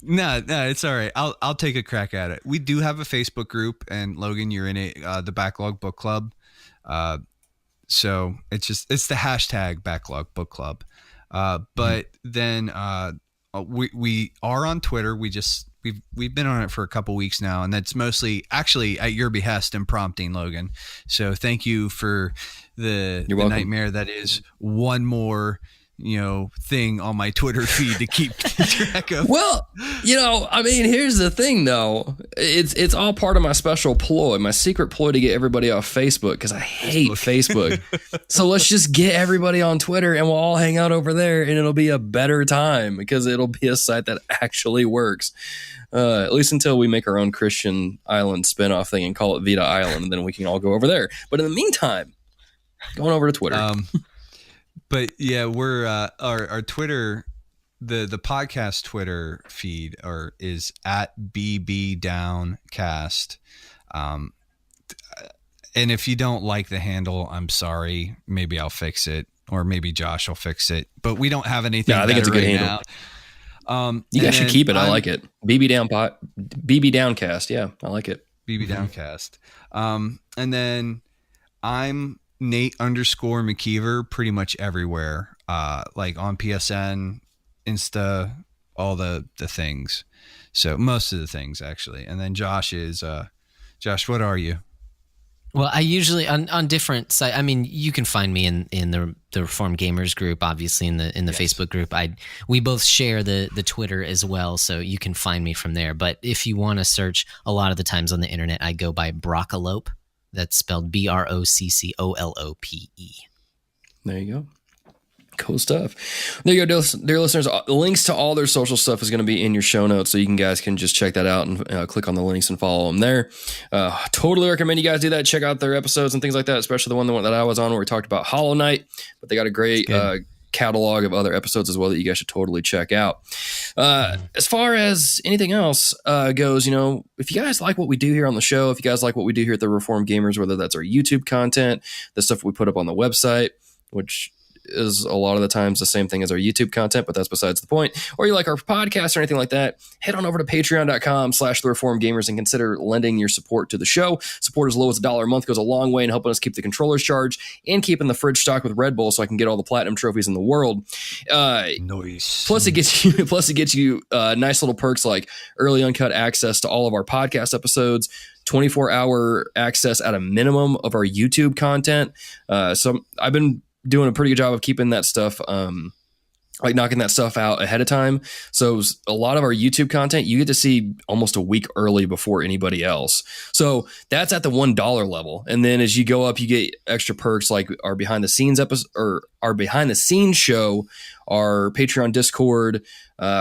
No, it's all right. I'll take a crack at it. We do have a Facebook group, and Logan, you're in it, the Backlog Book Club. So it's the hashtag Backlog Book Club. But then we are on Twitter. We've been on it for a couple weeks now, and that's mostly actually at your behest and prompting, Logan. So thank you for the nightmare that is one more thing on my Twitter feed to keep track of. Well, I mean, here's the thing though. It's all part of my special ploy, my secret ploy to get everybody off Facebook, because I hate Facebook. So let's just get everybody on Twitter and we'll all hang out over there, and it'll be a better time because it'll be a site that actually works. At least until we make our own Christian Island spinoff thing and call it Vita Island, and then we can all go over there. But in the meantime, going over to Twitter. But yeah, we're our Twitter the podcast Twitter feed is at @bbdowncast. And if you don't like the handle, I'm sorry. Maybe I'll fix it, or maybe Josh will fix it. But we don't have anything. No, I think it's a good handle. You guys should keep it. I like it. BB Downcast. Yeah, I like it. BB Downcast. And then I'm Nate _McKeever pretty much everywhere. Like on PSN, Insta, all the things. So most of the things actually. And then Josh is Josh, what are you? Well, I usually on different sites. I mean, you can find me in the Reformed Gamers group, obviously in the yes. Facebook group. We both share the Twitter as well, so you can find me from there. But if you want to search, a lot of the times on the internet, I go by Broccolope. That's spelled BROCCOLOPE. There you go. Cool stuff. There you go, dear listeners. Links to all their social stuff is going to be in your show notes, so you guys can just check that out and click on the links and follow them there. Totally recommend you guys do that. Check out their episodes and things like that, especially the one that I was on where we talked about Hollow Knight. But they got a great catalog of other episodes as well that you guys should totally check out. As far as anything else goes, if you guys like what we do here on the show, if you guys like what we do here at the Reformed Gamers, whether that's our YouTube content, the stuff we put up on the website, which is a lot of the times the same thing as our YouTube content, but that's besides the point, or you like our podcast or anything like that, head on over to patreon.com/thereformedgamers and consider lending your support to the show. Support as low as $1 a month goes a long way in helping us keep the controllers charged and keeping the fridge stocked with Red Bull so I can get all the platinum trophies in the world. Nice. Plus it gets you nice little perks like early uncut access to all of our podcast episodes, 24-hour access at a minimum of our YouTube content. So I've been doing a pretty good job of keeping that stuff, like knocking that stuff out ahead of time. So a lot of our YouTube content, you get to see almost a week early before anybody else. So that's at the $1 level. And then as you go up, you get extra perks like our behind the scenes episode or our behind the scenes show, our Patreon Discord,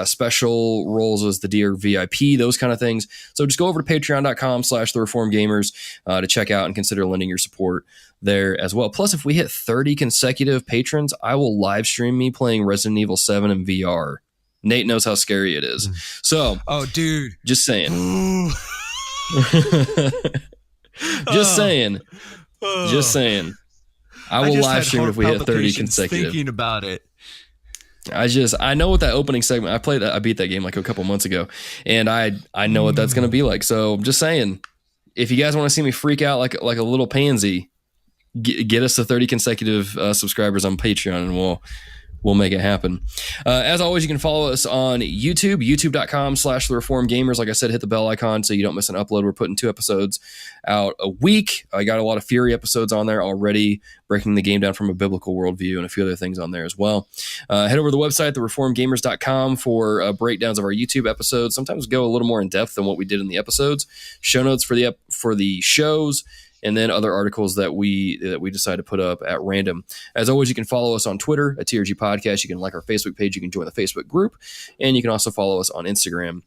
special roles as the Dear VIP, those kind of things. So just go over to patreon.com/thereformedgamers to check out and consider lending your support there as well. Plus, if we hit 30 consecutive patrons, I will live stream me playing Resident Evil 7 in VR. Nate knows how scary it is. So, dude, just saying. Just saying. I will live stream if we hit 30 consecutive. Thinking about it. I know what that opening segment, I beat that game like a couple months ago, and I know what that's going to be like. So I'm just saying, if you guys want to see me freak out like a little pansy, get us to 30 consecutive subscribers on Patreon, and we'll make it happen. As always, you can follow us on YouTube, youtube.com/thereformedgamers. Like I said, hit the bell icon so you don't miss an upload. We're putting 2 episodes out a week. I got a lot of Fury episodes on there already, breaking the game down from a biblical worldview and a few other things on there as well. Head over to the website, thereformedgamers.com, for breakdowns of our YouTube episodes. Sometimes go a little more in depth than what we did in the episodes. Show notes for the shows, and then other articles that we decide to put up at random. As always, you can follow us on Twitter at TRG Podcast. You can like our Facebook page. You can join the Facebook group. And you can also follow us on Instagram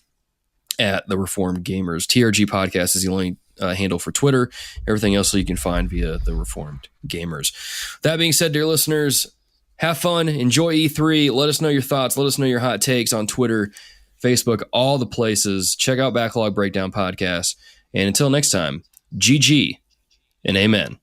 at The Reformed Gamers. TRG Podcast is the only handle for Twitter. Everything else you can find via The Reformed Gamers. That being said, dear listeners, have fun. Enjoy E3. Let us know your thoughts. Let us know your hot takes on Twitter, Facebook, all the places. Check out Backlog Breakdown Podcast. And until next time, GG. And amen.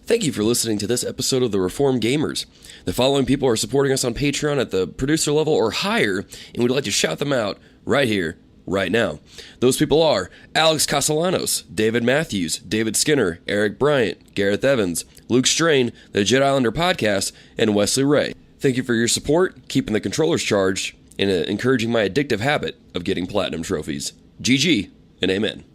Thank you for listening to this episode of The Reformed Gamers. The following people are supporting us on Patreon at the producer level or higher, and we'd like to shout them out right here, right now. Those people are Alex Castellanos, David Matthews, David Skinner, Eric Bryant, Gareth Evans, Luke Strain, the Jet Islander Podcast, and Wesley Ray. Thank you for your support, keeping the controllers charged, and encouraging my addictive habit of getting platinum trophies. GG and amen.